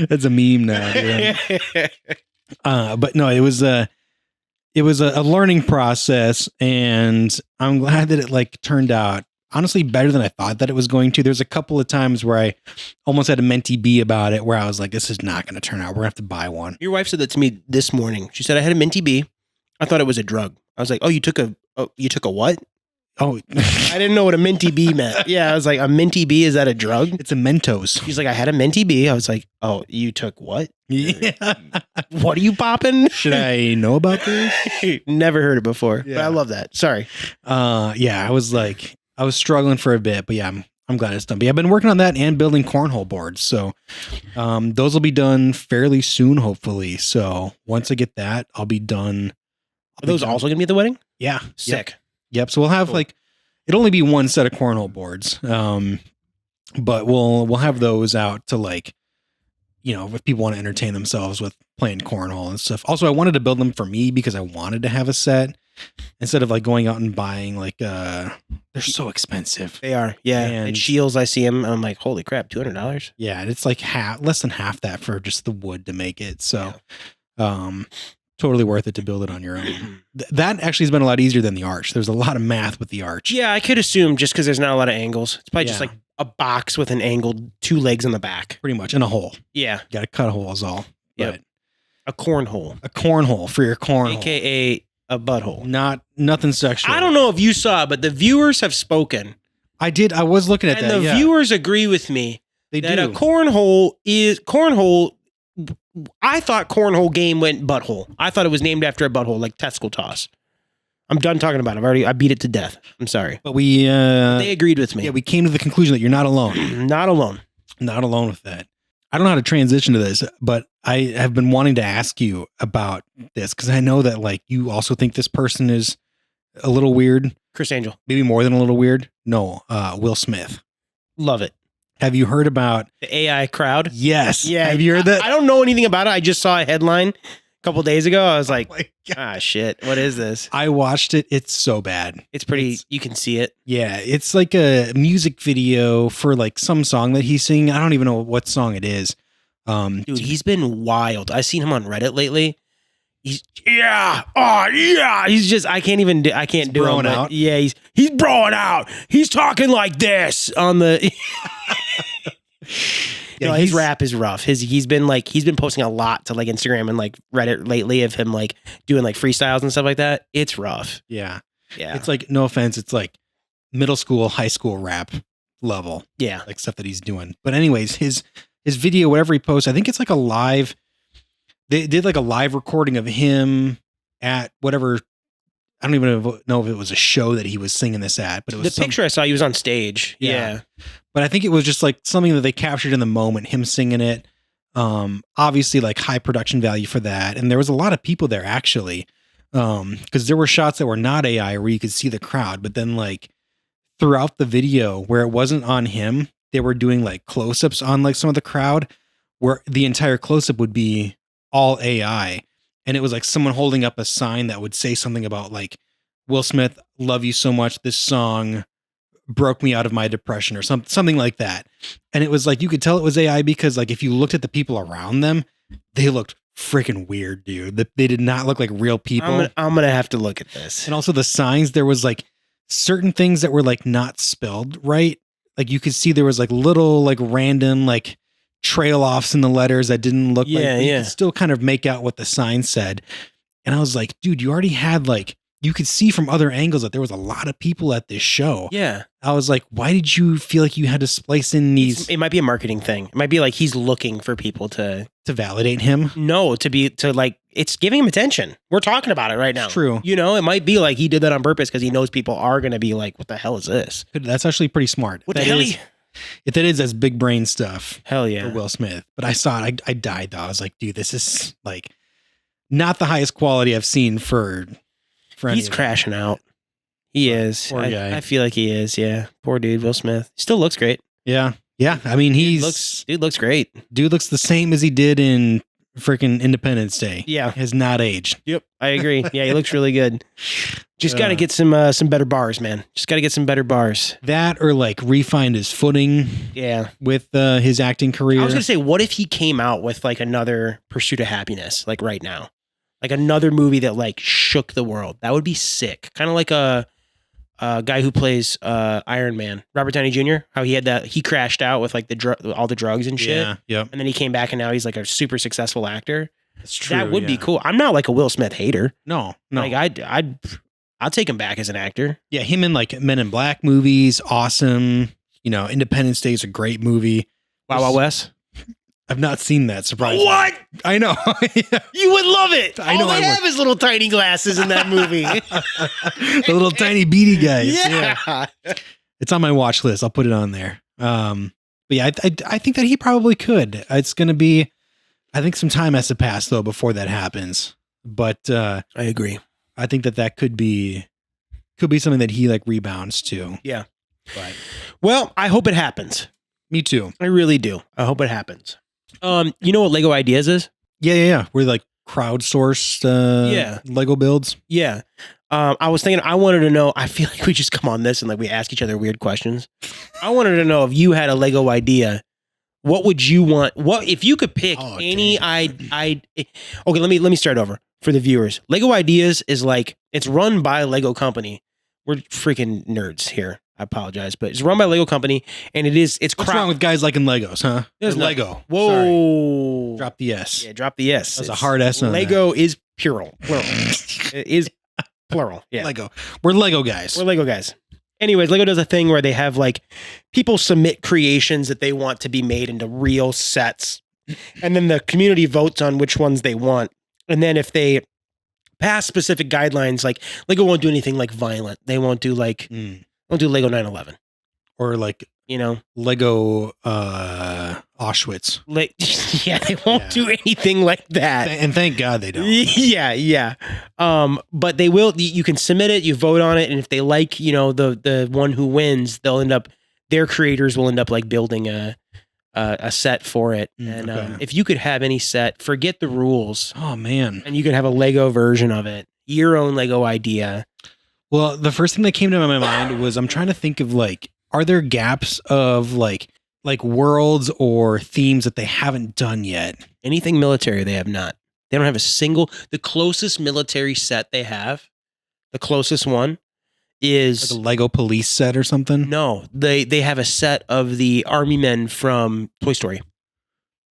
That's a meme now. Dude. But no, it was a learning process, and I'm glad that it like turned out honestly better than I thought that it was going to. There's a couple of times where I almost had a mentee B about it, where I was like, this is not going to turn out. We're gonna have to buy one. Your wife said that to me this morning. She said I had a Minty B. I thought it was a drug. I was like, oh, you took a what? Oh, I didn't know what a Minty B meant. Yeah, I was like, a Minty B, is that a drug? it's a Mentos. She's like, I had a Minty B. I was like, oh, you took what? Yeah. What are you popping? Should I know about this? Never heard it before, but Yeah. I love that. Sorry. Yeah, I was struggling for a bit, but yeah, I'm glad it's done. But yeah, I've been working on that and building cornhole boards. So those will be done fairly soon, hopefully. So once I get that, I'll be done. Are those also going to be at the wedding? Yeah. Sick. Yep. So we'll have Cool. like, it'll only be one set of cornhole boards. But we'll have those out to like, if people want to entertain themselves with playing cornhole and stuff. Also, I wanted to build them for me because I wanted to have a set instead of like going out and buying like, they're so expensive. They are. Yeah. And- At Shields, I see them, and I'm like, holy crap, $200? Yeah. And it's like less than half that for just the wood to make it. So, totally worth it to build it on your own. That actually has been a lot easier than the arch. There's a lot of math with the arch. Yeah, I could assume just because there's not a lot of angles. It's probably just Yeah. like a box with an angled 2 legs on the back. Pretty much. And a hole. Yeah. You got to cut a hole is all. Yep. But A cornhole. a cornhole for your cornhole. AKA a butthole. Nothing sexual. I don't know if you saw, but the viewers have spoken. I did. I was looking at And that. the Yeah. viewers agree with me They that do. a cornhole. I thought cornhole game went butthole. I thought it was named after a butthole, like testicle toss. I'm done talking about it. I beat it to death. I'm sorry. But we They agreed with me. yeah, we came to the conclusion that you're not alone. Not alone. Not alone with that. I don't know how to transition to this, but I have been wanting to ask you about this because I know that like you also think this person is a little weird, Chris Angel. maybe more than a little weird. No, Will Smith. Love it. Have you heard about? The AI crowd. Yes. Yeah. Have you heard that? I don't know anything about it. I just saw a headline a couple days ago. I was like, Oh my God. ah, shit. What is this? I watched it. It's so bad. It's pretty, It's- you can see it. Yeah, it's like a music video for like some song that he's singing. I don't even know what song it is. Dude, he's been wild. I've seen him on Reddit lately. He's He's just I can't do broing him. but out? Yeah, he's broing out. He's talking like this on the Yeah, No, his he's- rap is rough. He's been posting a lot to like Instagram and like Reddit lately of him like doing like freestyles and stuff like that. It's rough. Yeah, Yeah. it's like no offense, it's like middle school, high school rap level, Yeah. like stuff that he's doing. But anyways, his video, whatever he posts, I think it's like a live. They did like a live recording of him at whatever. I don't even know if it was a show that he was singing this at, but it was The picture I saw, he was on stage. Yeah. But I think it was just like something that they captured in the moment, him singing it. Obviously like high production value for that. And there was a lot of people there actually. Because there were shots that were not AI where you could see the crowd, but then like throughout the video where it wasn't on him, they were doing like close-ups on like some of the crowd where the entire close-up would be all AI. And it was like someone holding up a sign that would say something about like, Will Smith, love you so much. This song broke me out of my depression or something like that. And it was like, you could tell it was AI because like, if you looked at the people around them, they looked freaking weird, dude. They did not look like real people. I'm gonna have to look at this. And also the signs, there was like certain things that were like not spelled right. Like you could see there was like little like random like trail offs in the letters that didn't look like, but you Yeah. could still kind of make out what the sign said. And I was like, dude, you already had like, you could see from other angles that there was a lot of people at this show. Yeah. I was like, why did you feel like you had to splice in these It might be a marketing thing. It might be like he's looking for people to validate him? it's giving him attention. We're talking about it right now. It's true. You know, it might be like he did that on purpose because he knows people are going to be like, what the hell is this? That's actually pretty smart. What the That hell? is- if that is, that's big brain stuff Hell for yeah. Will Smith. But I saw it. I died though. I was like, dude, this is like not the highest quality I've seen for any He's of it. crashing out. He is. Poor guy. I feel like he is. Yeah. Poor dude, Will Smith. Still looks great. Yeah. Yeah. I mean, Dude looks great. dude looks the same as he did in freaking Independence Day. Yeah. Has not aged. Yep. I agree. Yeah, he looks really good. Just got to get some better bars, man. Just got to get some better bars. That or like refine his footing Yeah. with his acting career. I was going to say, what if he came out with like another Pursuit of Happiness, like right now? Like another movie that like shook the world. That would be sick. Kind of like a guy who plays Iron Man, Robert Downey Jr., how he crashed out with like all the drugs and shit. Yeah. Yep. And then he came back and now he's like a super successful actor. That's true. That would be yeah. cool. I'm not like a Will Smith hater. No. Like I'll take him back as an actor. Yeah, him in like Men in Black movies, awesome. You know, Independence Day is a great movie. Wild Wild West. I've not seen that, surprisingly. What? I know. You would love it. I know All I they would. have is little tiny glasses in that movie. The little tiny beady guys. Yeah. It's on my watch list. I'll put it on there. But yeah, I think that he probably could. It's going to be, I think some time has to pass though before that happens. But I agree. I think that could be something that he like rebounds to. Yeah. But Well, I hope it happens. me too. I really do. I hope it happens. You know what Lego Ideas is? Yeah. We're like crowdsourced Yeah. Lego builds. Yeah. I was thinking, I wanted to know, I feel like we just come on this and like we ask each other weird questions. I wanted to know if you had a Lego idea, what would you want? What if you could pick Oh, any dang. okay, let me start over for the viewers. Lego Ideas is like, it's run by Lego Company. We're freaking nerds here. I apologize, but it's run by Lego Company and it's What's wrong with guys liking Legos, huh? There's Or no- Lego. Sorry. Whoa. Drop the S. Yeah, drop the S. That's a It's- hard S on Lego is plural. It is plural. Yeah. Lego. We're Lego guys. We're Lego guys. Anyways, Lego does a thing where they have like people submit creations that they want to be made into real sets. And then the community votes on which ones they want. And then if they pass specific guidelines, like Lego won't do anything like violent. They won't do like, won't do Lego 9/11, Or like you know? Lego Auschwitz. Like, yeah, they won't Yeah. do anything like that. And thank God they don't. Yeah. But they will. You can submit it. You vote on it, and if they like, you know, the one who wins, their creators will end up like building a set for it. And okay. if you could have any set, forget the rules, Oh man. and you could have a Lego version of it, your own Lego idea. Well, the first thing that came to my mind was I'm trying to think of like, are there gaps of like worlds or themes that they haven't done yet? Anything military, they have not. They don't have a single. The closest military set they have, the closest one, is Like a Lego police set or something? no. They have a set of the army men from Toy Story.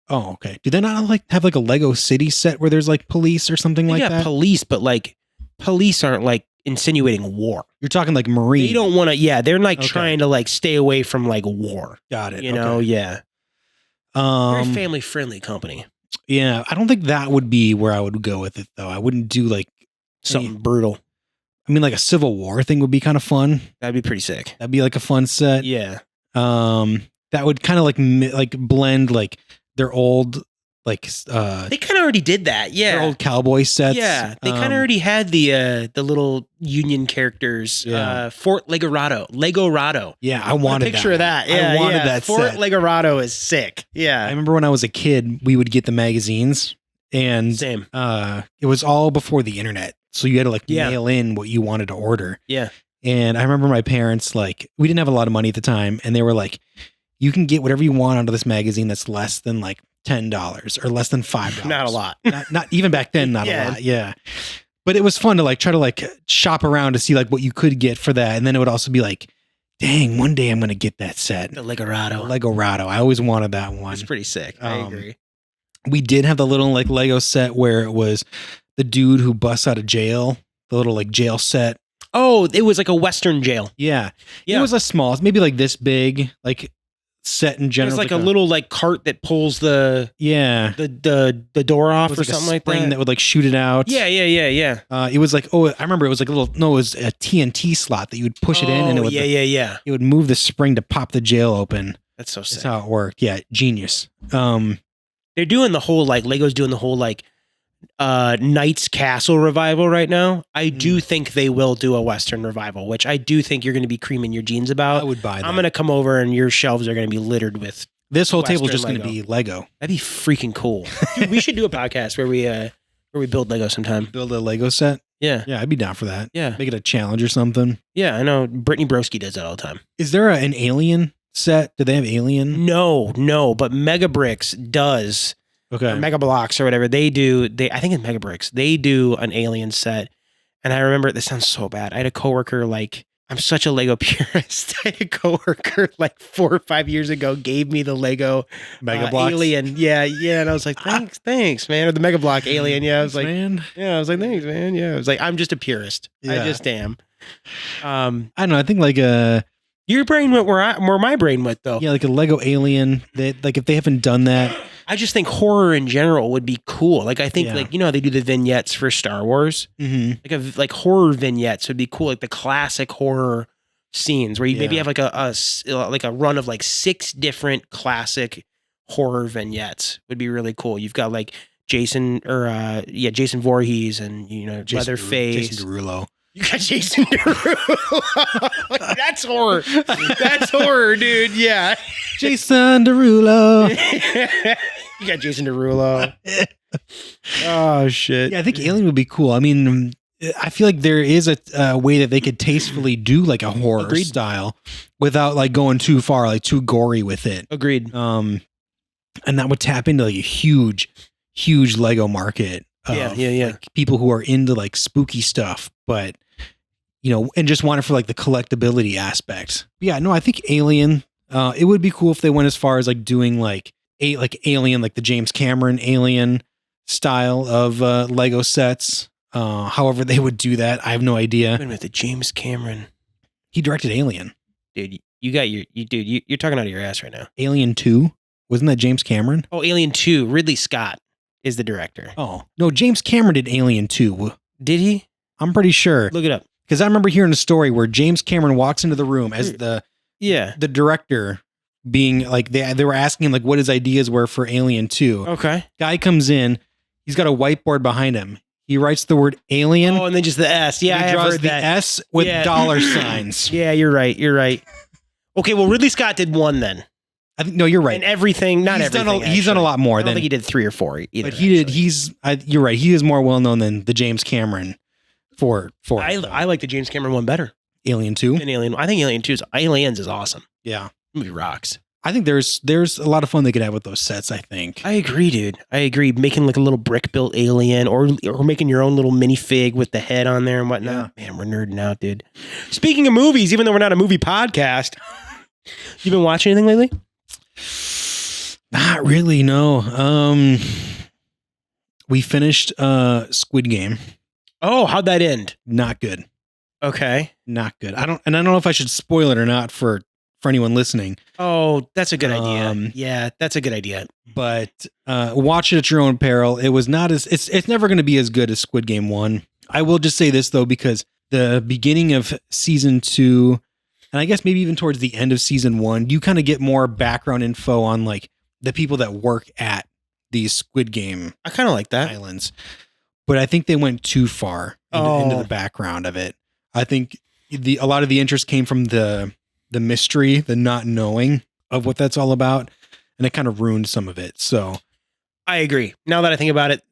Oh, okay. Do they not like have like a Lego city set where there's like police or something like Yeah, that? police, but like police aren't like insinuating war. You're talking like Marine. They don't want to. Yeah, they're like Okay. trying to like stay away from like war. Got it. You know, okay. yeah. Very Um, family friendly company. yeah, I don't think that would be where I would go with it though. I wouldn't do like Something brutal. I mean, like a Civil War thing would be kind of fun. That'd be pretty sick. That'd be like a fun set. Yeah. That would kind of like blend like their old like They kind of already did that. their Yeah. old cowboy sets. Yeah, they kind of already had the little Union characters. Yeah. Fort Legorado. Yeah, I wanted a picture that of that. Yeah, I wanted yeah. that Fort set. Legorado is sick. I Yeah, remember when I was a kid, we would get the magazines, and same. it was all before the internet, so you had to like Yeah. mail in what you wanted to order. Yeah. And I remember my parents, like, we didn't have a lot of money at the time, and they were like, you can get whatever you want out of this magazine that's less than like $10 or less than $5. Not a lot. Not even back then, not Yeah. a lot. Yeah. But it was fun to like try to like shop around to see like what you could get for that. And then it would also be like, dang, one day I'm going to get that set. The Legorado. Legorado. I always wanted that one. It's pretty sick. I Um, agree. We did have the little like Lego set where it was the dude who busts out of jail, the little like jail set. Oh, it was like a Western jail. Yeah. Yeah. It was a small, maybe like this big, like set in general. It's like a little like cart that pulls the door off or something like that. That would like shoot it out. Yeah. It was like, I remember it was like it was a TNT slot that you would push it in, and it would it would move the spring to pop the jail open. That's so sick. That's how it worked. Yeah, genius. They're doing the whole like Lego's doing the whole like Knight's Castle revival right now. I do think they will do a Western revival, which I do think you're going to be creaming your jeans about. I would buy that. I'm going to come over and your shelves are going to be littered with this whole table is just Western going to be Lego. That'd be freaking cool. Dude, we should do a podcast where we build Lego sometime. Build a Lego set. Yeah, I'd be down for that. Yeah, make it a challenge or something. Yeah, I know. Brittany Broski does that all the time. Is there an Alien set? Do they have Alien? No, but Mega Bricks does. Okay. Mega Blocks or whatever. I think it's Mega Bricks. They do an Alien set. And I remember, this sounds so bad. I had a coworker, like, I'm such a Lego purist. I had a coworker like 4 or 5 years ago gave me the Lego Mega Blocks? Alien. Yeah. And I was like, thanks, man. Or the Mega Block Alien. Yeah. I was like, man. Yeah. I was like, thanks, man. Yeah. I was like, I'm just a purist. Yeah. I just am. I don't know. I think like your brain went where my brain went though. Yeah, like a Lego Alien. Like if they haven't done that. I just think horror in general would be cool. Like I think like, you know how they do the vignettes for Star Wars? Mm-hmm. Like horror vignettes would be cool. Like the classic horror scenes where you maybe have like a run of like 6 different classic horror vignettes would be really cool. You've got like Jason Voorhees and, you know, Leatherface. Jason Derulo. You got Jason Derulo. That's horror. That's horror, dude. Yeah. Jason Derulo. You got Jason Derulo. Oh, shit. Yeah, I think Alien would be cool. I mean, I feel like there is a way that they could tastefully do like a horror style without like going too far, like too gory with it. Agreed. And that would tap into like a huge Lego market. Like people who are into like spooky stuff, but you know, and just want it for like the collectability aspect. Yeah, no, I think Alien. It would be cool if they went as far as like doing like Alien, like the James Cameron Alien style of Lego sets. However they would do that, I have no idea. Wait a minute, the James Cameron. He directed Alien. Dude, you're talking out of your ass right now. Alien 2? Wasn't that James Cameron? Oh, Alien 2. Ridley Scott is the director. Oh, no, James Cameron did Alien 2. Did he? I'm pretty sure. Look it up. Because I remember hearing a story where James Cameron walks into the room as the director, being like, they were asking him like what his ideas were for Alien 2. Okay. Guy comes in, he's got a whiteboard behind him. He writes the word alien. Oh, and then just the S. Yeah, he draws the S with dollar signs. Yeah, you're right. Okay, well, Ridley Scott did 1 then. I think, no, you're right. And everything, he's done a lot more. I don't think he did 3 or 4 either. But he did. You're right. He is more well known than the James Cameron. I like the James Cameron one better. Alien 2. And Alien. I think Aliens is awesome. Yeah, the movie rocks. I think there's a lot of fun they could have with those sets. I think. I agree, dude. I agree. Making like a little brick built alien, or making your own little minifig with the head on there and whatnot. Yeah. Man, we're nerding out, dude. Speaking of movies, even though we're not a movie podcast, you been watching anything lately? Not really. No. We finished Squid Game. Oh, how'd that end? Not good. Okay. Not good. I don't know if I should spoil it or not for anyone listening. Oh, that's a good idea. Yeah, that's a good idea. But watch it at your own peril. It was not as it's never going to be as good as Squid Game 1. I will just say this though, because the beginning of season 2, and I guess maybe even towards the end of season 1, you kind of get more background info on like the people that work at these Squid Game. I kind of like that. Islands. But I think they went too far into the background of it. I think a lot of the interest came from the mystery, the not knowing of what that's all about, and it kind of ruined some of it. So I agree. Now that I think about it,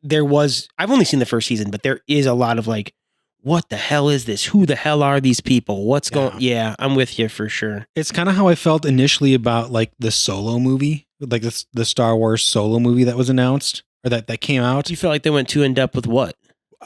I've only seen the first season, but there is a lot of like, what the hell is this? Who the hell are these people? What's going? Yeah, I'm with you for sure. It's kind of how I felt initially about like the Solo movie, like the Star Wars Solo movie that was announced or that came out. You feel like they went too in depth with what?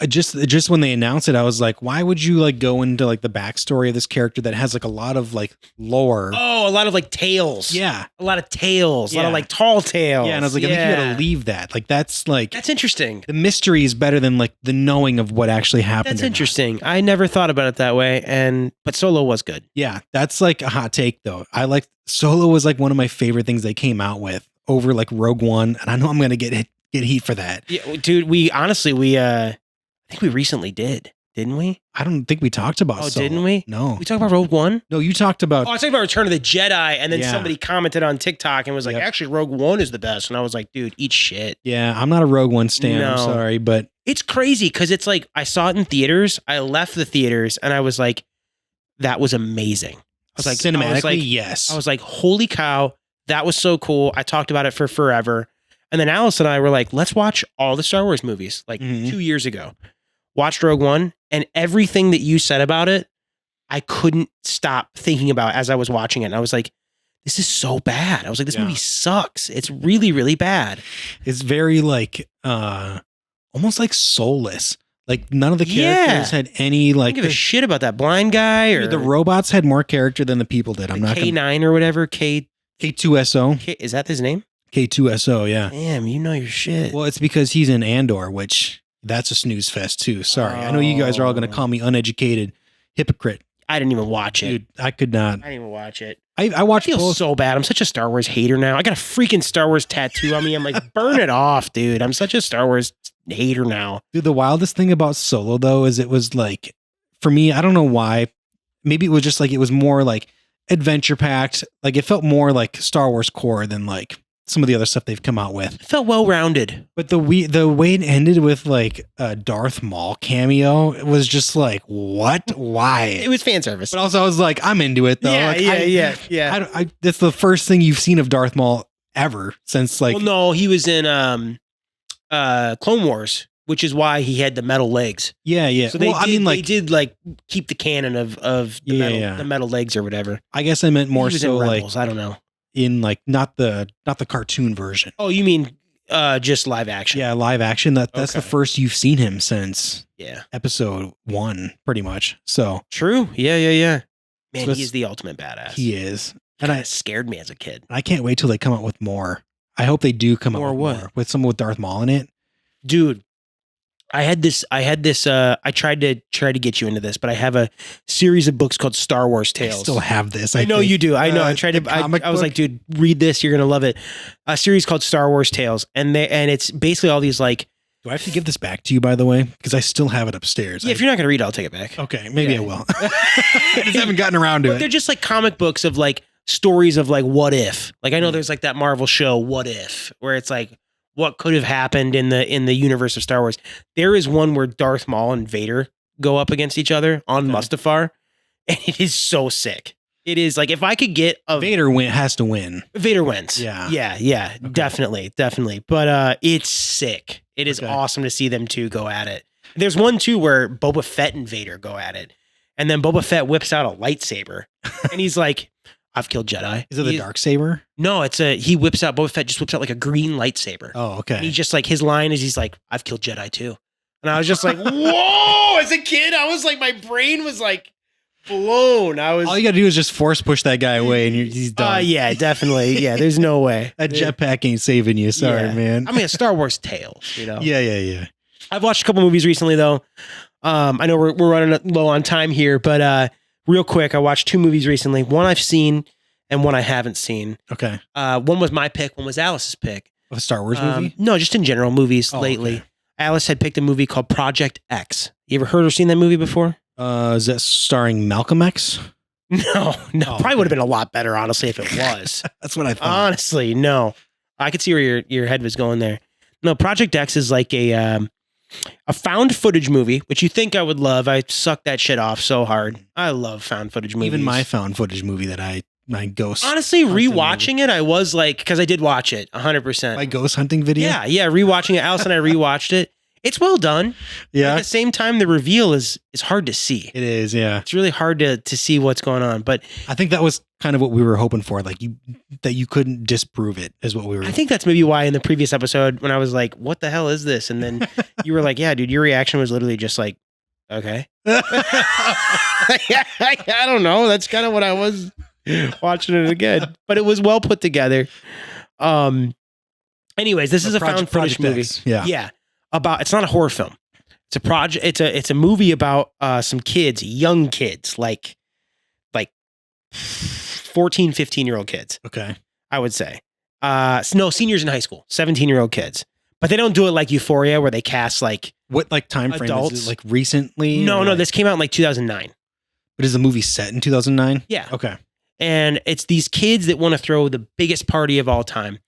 just when they announced it, I was like, why would you like go into like the backstory of this character that has like a lot of like lore? Oh, a lot of like tales. Yeah. A lot of tales. A lot Yeah. of like tall tales. Yeah. And I was like, I think you gotta leave that. Like, that's interesting. the mystery is better than like the knowing of what actually happened. That's interesting. I never thought about it that way. But Solo was good. Yeah. That's like a hot take though. Solo was like one of my favorite things they came out with over like Rogue One. And I know I'm going to get heat for that. Yeah, dude, I think we recently didn't we? I don't think we talked about Solo. Didn't we? No. We talked about Rogue One? No, you talked about... Oh, I was talking about Return of the Jedi, and then Yeah. somebody commented on TikTok and was like, Yep. actually, Rogue One is the best. And I was like, dude, eat shit. Yeah, I'm not a Rogue One stan. I'm No. sorry, but... It's crazy because it's like, I saw it in theaters, I left the theaters, and I was like, that was amazing. Cinematically, yes. I was like, holy cow, that was so cool. I talked about it for forever. And then Alice and I were like, let's watch all the Star Wars movies, like Mhm. 2 years ago. Watched Rogue One, and everything that you said about it, I couldn't stop thinking about as I was watching it. And I was like, this is so bad. I was like, this Yeah. movie sucks. It's really, really bad. It's very like... almost like soulless. Like none of the Yeah. characters had any I like... don't give a shit about that blind guy or the robots had more character than the people did. I'm not gonna... K9 or whatever. K2SO. Is that his name? K2SO, yeah. Damn, you know your shit. Well, it's because he's in Andor, which that's a snooze fest too. Sorry. I know you guys are all going to call me uneducated hypocrite. I didn't even watch it. Dude, I could not. I didn't even watch it. I I watched feel both. so bad. I'm such a Star Wars hater now. I got a freaking Star Wars tattoo on me. I'm like, burn it off, dude. I'm such a Star Wars hater now. Dude, the wildest thing about Solo though is it was like, for me, I don't know why. Maybe it was just like, it was more like adventure packed. Like it felt more like Star Wars core than like some of the other stuff they've come out with. It felt well rounded. But the way it ended with like a Darth Maul cameo, it was just like, what? Why? It was fan service. But also I was like, I'm into it though. Yeah, Like, yeah. That's the first thing you've seen of Darth Maul ever since like, Well, no, he was in Clone Wars, which is why he had the metal legs. yeah. So they Well, they did like keep the canon of the metal legs or whatever. I guess I meant more He was so in like Rebels. I don't know. in like not the cartoon version. Oh, you mean just live action? Yeah, live action. That's the Okay. first you've seen him since Yeah. episode 1, pretty much. So True. Yeah. Man, So he is the ultimate badass. he is. And And it scared me as a kid. I can't wait till they come out with more. I hope they do come More out with what? more with someone with Darth Maul in it. Dude, I tried to get you into this, but I have a series of books called Star Wars I Tales. still have this. I know think. you do. I know. I tried the to. I comic was book? like, dude, read this. You're gonna love it. A series called Star Wars Tales, and it's basically all these like. Do I have to give this back to you, by the way? Because I still have it upstairs. Yeah, if you're not gonna read it, I'll take it back. Okay, maybe Yeah. I will. I just haven't gotten around to But they're it. just like comic books of like stories of like what if. Like I know there's like that Marvel show What If, where it's like what could have happened in the universe of Star Wars. There is one where Darth Maul and Vader go up against each other on Okay. Mustafar, and it is so sick. It is like if I could get a Vader has to win. Vader wins. Yeah. Yeah. Okay. Definitely. But it's sick. It is Okay. awesome to see them two go at it. There's one too where Boba Fett and Vader go at it. And then Boba Fett whips out a lightsaber. And he's like, I've killed Jedi. Is it the dark saber? No, Boba Fett just whips out like a green lightsaber. Oh, And okay. he's just like, his line is he's like, I've killed Jedi too. And I was just like, whoa, as a kid, I was like, my brain was like blown. I was All you got to do is just force push that guy away, and he's done. yeah, definitely. Yeah, there's no way. That jetpack ain't saving you. Sorry, Yeah. man. I mean, a Star Wars Tales, you know. Yeah. I've watched a couple movies recently, though. I know we're running low on time here, but real quick, I watched 2 movies recently. One I've seen and one I haven't seen. Okay. One was my pick. One was Alice's pick. A Star Wars movie? No, just in general, movies Oh, lately. okay. Alice had picked a movie called Project X. You ever heard or seen that movie before? Is that starring Malcolm X? No. Oh, Probably okay. would have been a lot better, honestly, if it was. That's what I thought. Honestly, no. I could see where your head was going there. No, Project X is like a found footage movie, which you think I would love. I suck that shit off so hard. I love found footage movies. Even my found footage movie that my ghost honestly hunting rewatching it, I was like, because I did watch it 100%. my ghost hunting video. Yeah, rewatching it. Alice and I rewatched it. It's well done. Yeah, At the same time, the reveal is hard to see. it is. Yeah, It's really hard to see what's going on. But I think that was kind of what we were hoping for. Like that you couldn't disprove it is what we were. I think that's maybe why in the previous episode when I was like, "What the hell is this?" and then you were like, "Yeah, dude," your reaction was literally just like, "Okay." I don't know. That's kind of what I was watching it again, but it was well put together. Anyways, this is a found footage movie. X, yeah. Yeah. It's not a horror film. It's a project. It's a movie about some kids, young kids, like 14, 15-year-old kids, Okay. I would say. No, seniors in high school, 17-year-old kids. But they don't do it like Euphoria where they cast like What like time frame Adults? is it? Like recently? no, or, no, like- this came out in like 2009. But is the movie set in 2009? Yeah. Okay. And it's these kids that want to throw the biggest party of all time.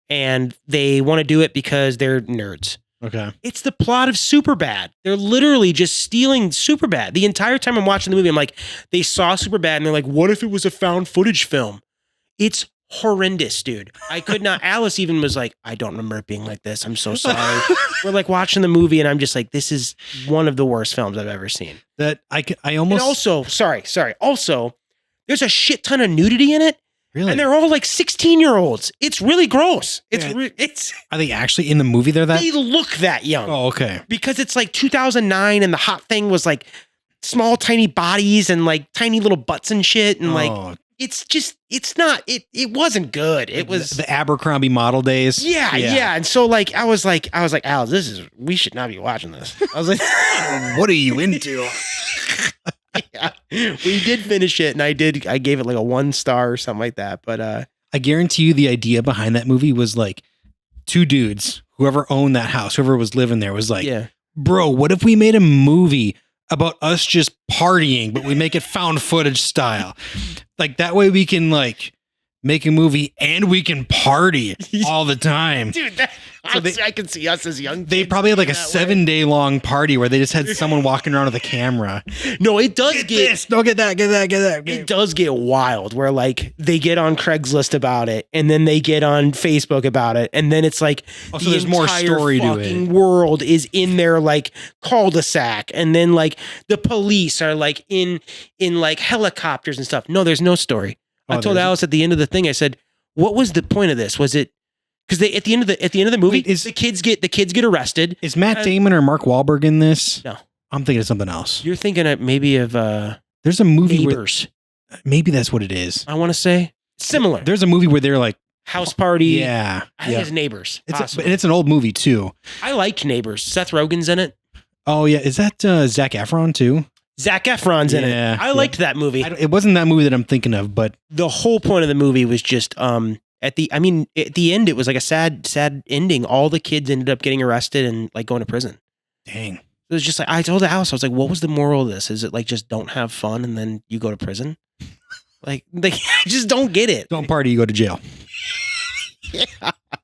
And they want to do it because they're nerds. Okay. It's the plot of Superbad. They're literally just stealing Superbad. The entire time I'm watching the movie, I'm like, they saw Superbad and they're like, what if it was a found footage film? It's horrendous, dude. I could not. Alice even was like, I don't remember it being like this. I'm so sorry. We're like watching the movie and I'm just like, this is one of the worst films I've ever seen. That I And almost also, sorry. Also, there's a shit ton of nudity in it. really. And they're all like 16-year-olds. It's really gross. It's Yeah. it's Are they actually in the movie? They're that. they look that young Oh, okay. because it's like 2009 and the hot thing was like small tiny bodies and like tiny little butts and shit and like Oh, it wasn't good. It was the Abercrombie model days. yeah. And so like I was like Alice, we should not be watching this. I was like What are you into? yeah. We did finish it and I gave it like a 1 star or something like that. But I guarantee you the idea behind that movie was like two dudes, whoever owned that house, whoever was living there was like, yeah. bro, what if we made a movie about us just partying, but we make it found footage style? Like that way we can like make a movie and we can party all the time. Dude, So they- I can see us as young They kids probably had like a that way. 7-day long party where they just had someone walking around with a camera. No, it does Get get this, don't get that, get that, get that. it does get wild where like they get on Craigslist about it and then they get on Facebook about it and then it's like Oh, so there's more story to it. fucking world is in their like cul-de-sac and then like the police are like in like helicopters and stuff. No, there's no story. I Oh, told there's- Alice at the end of the thing, I said, what was the point of this? Was it because they at the end of the movie Wait, is- the kids get arrested. Is Matt Damon or Mark Wahlberg in this? No. I'm thinking of something else. You're thinking of maybe of There's a movie where Neighbors. maybe that's what it is. I want to say similar. There's a movie where they're like, House Party. yeah, I think yeah. it's Neighbors. And it's an old movie too. I liked Neighbors. Seth Rogen's in it. Oh yeah, is that Zac Efron too? Zac Efron's in it. Yeah, I yeah. liked that movie. It wasn't that movie that I'm thinking of, but The whole point of the movie was just at the end it was like a sad ending. All the kids ended up getting arrested and like going to prison. dang. It was just like I told the house, I was like, what was the moral of this? Is it like just don't have fun and then you go to prison? Like they I just don't get it. Don't party, you go to jail.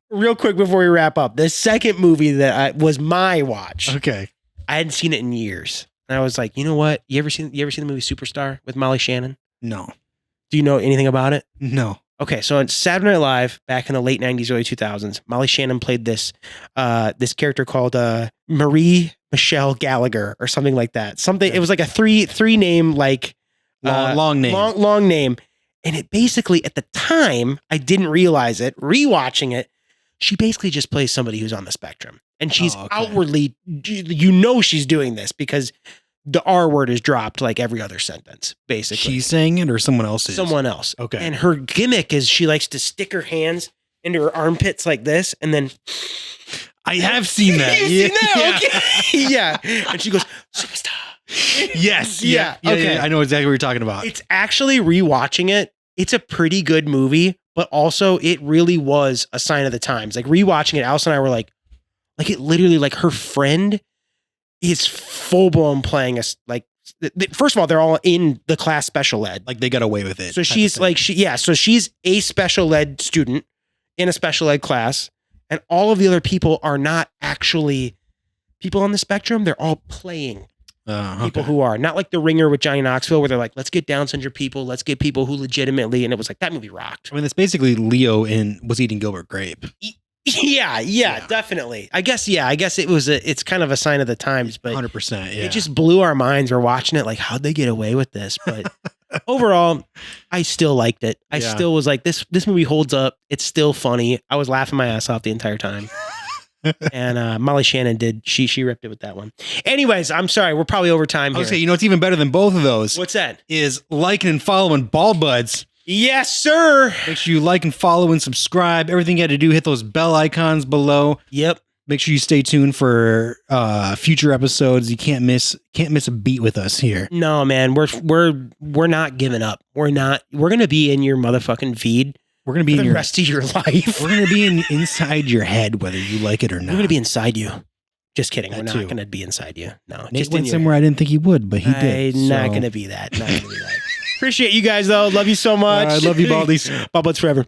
Real quick before we wrap up, the second movie that was my watch. Okay. I hadn't seen it in years. And I was like, you know what? You ever seen the movie Superstar with Molly Shannon? No. Do you know anything about it? No. Okay, so on Saturday Night Live back in the late 90s, early 2000s, Molly Shannon played this character called Marie Michelle Gallagher or something like that. It was like a three name like Long name. long name. And it basically at the time, I didn't realize it, rewatching it, she basically just plays somebody who's on the spectrum. And she's Oh, okay. outwardly, she's doing this because the R word is dropped like every other sentence, basically. She's saying it or someone else is? Someone else. Okay. And her gimmick is she likes to stick her hands into her armpits like this and then I have seen that. You've Yeah. seen that? Okay. Yeah. And she goes, Superstar. Yes. Yeah, okay. Yeah, I know exactly what you're talking about. It's actually rewatching it. It's a pretty good movie, but also it really was a sign of the times. Like rewatching it, Alice and I were like it literally like her friend is full blown playing us. Like, first of all, they're all in the class special ed. Like they got away with it. So type of she's thing. like, so she's a special ed student in a special ed class. And all of the other people are not actually people on the spectrum. They're all playing people who are not like The Ringer with Johnny Knoxville, where they're like, let's get Down syndrome people. Let's get people who legitimately, and it was like, that movie rocked. I mean, it's basically Leo was eating Gilbert Grape. Yeah, definitely. I guess it's kind of a sign of the times, but 100%. Yeah. it just blew our minds. We're watching it like, how'd they get away with this? But overall, I still liked it. I still was like, this movie holds up. It's still funny. I was laughing my ass off the entire time. And Molly Shannon she ripped it with that one. Anyways, I'm sorry, we're probably over time here. Okay, you know what's even better than both of those? What's that? Is liking and following Bald Buds. Yes, sir. Make sure you like and follow and subscribe. Everything you had to do, hit those bell icons below. Yep. Make sure you stay tuned for future episodes. You can't miss a beat with us here. No, man, we're not giving up. We're gonna be in your motherfucking feed. We're gonna be for in the your rest of your life. We're gonna be inside your head, whether you like it or not. We're gonna be inside you. Just kidding. That We're not too. gonna be inside you. No, Nate just went somewhere I didn't think he would, but he did. Not gonna be that. Not gonna be that. Appreciate you guys though. Love you so much. I love you, Baldies. Bald Buds forever.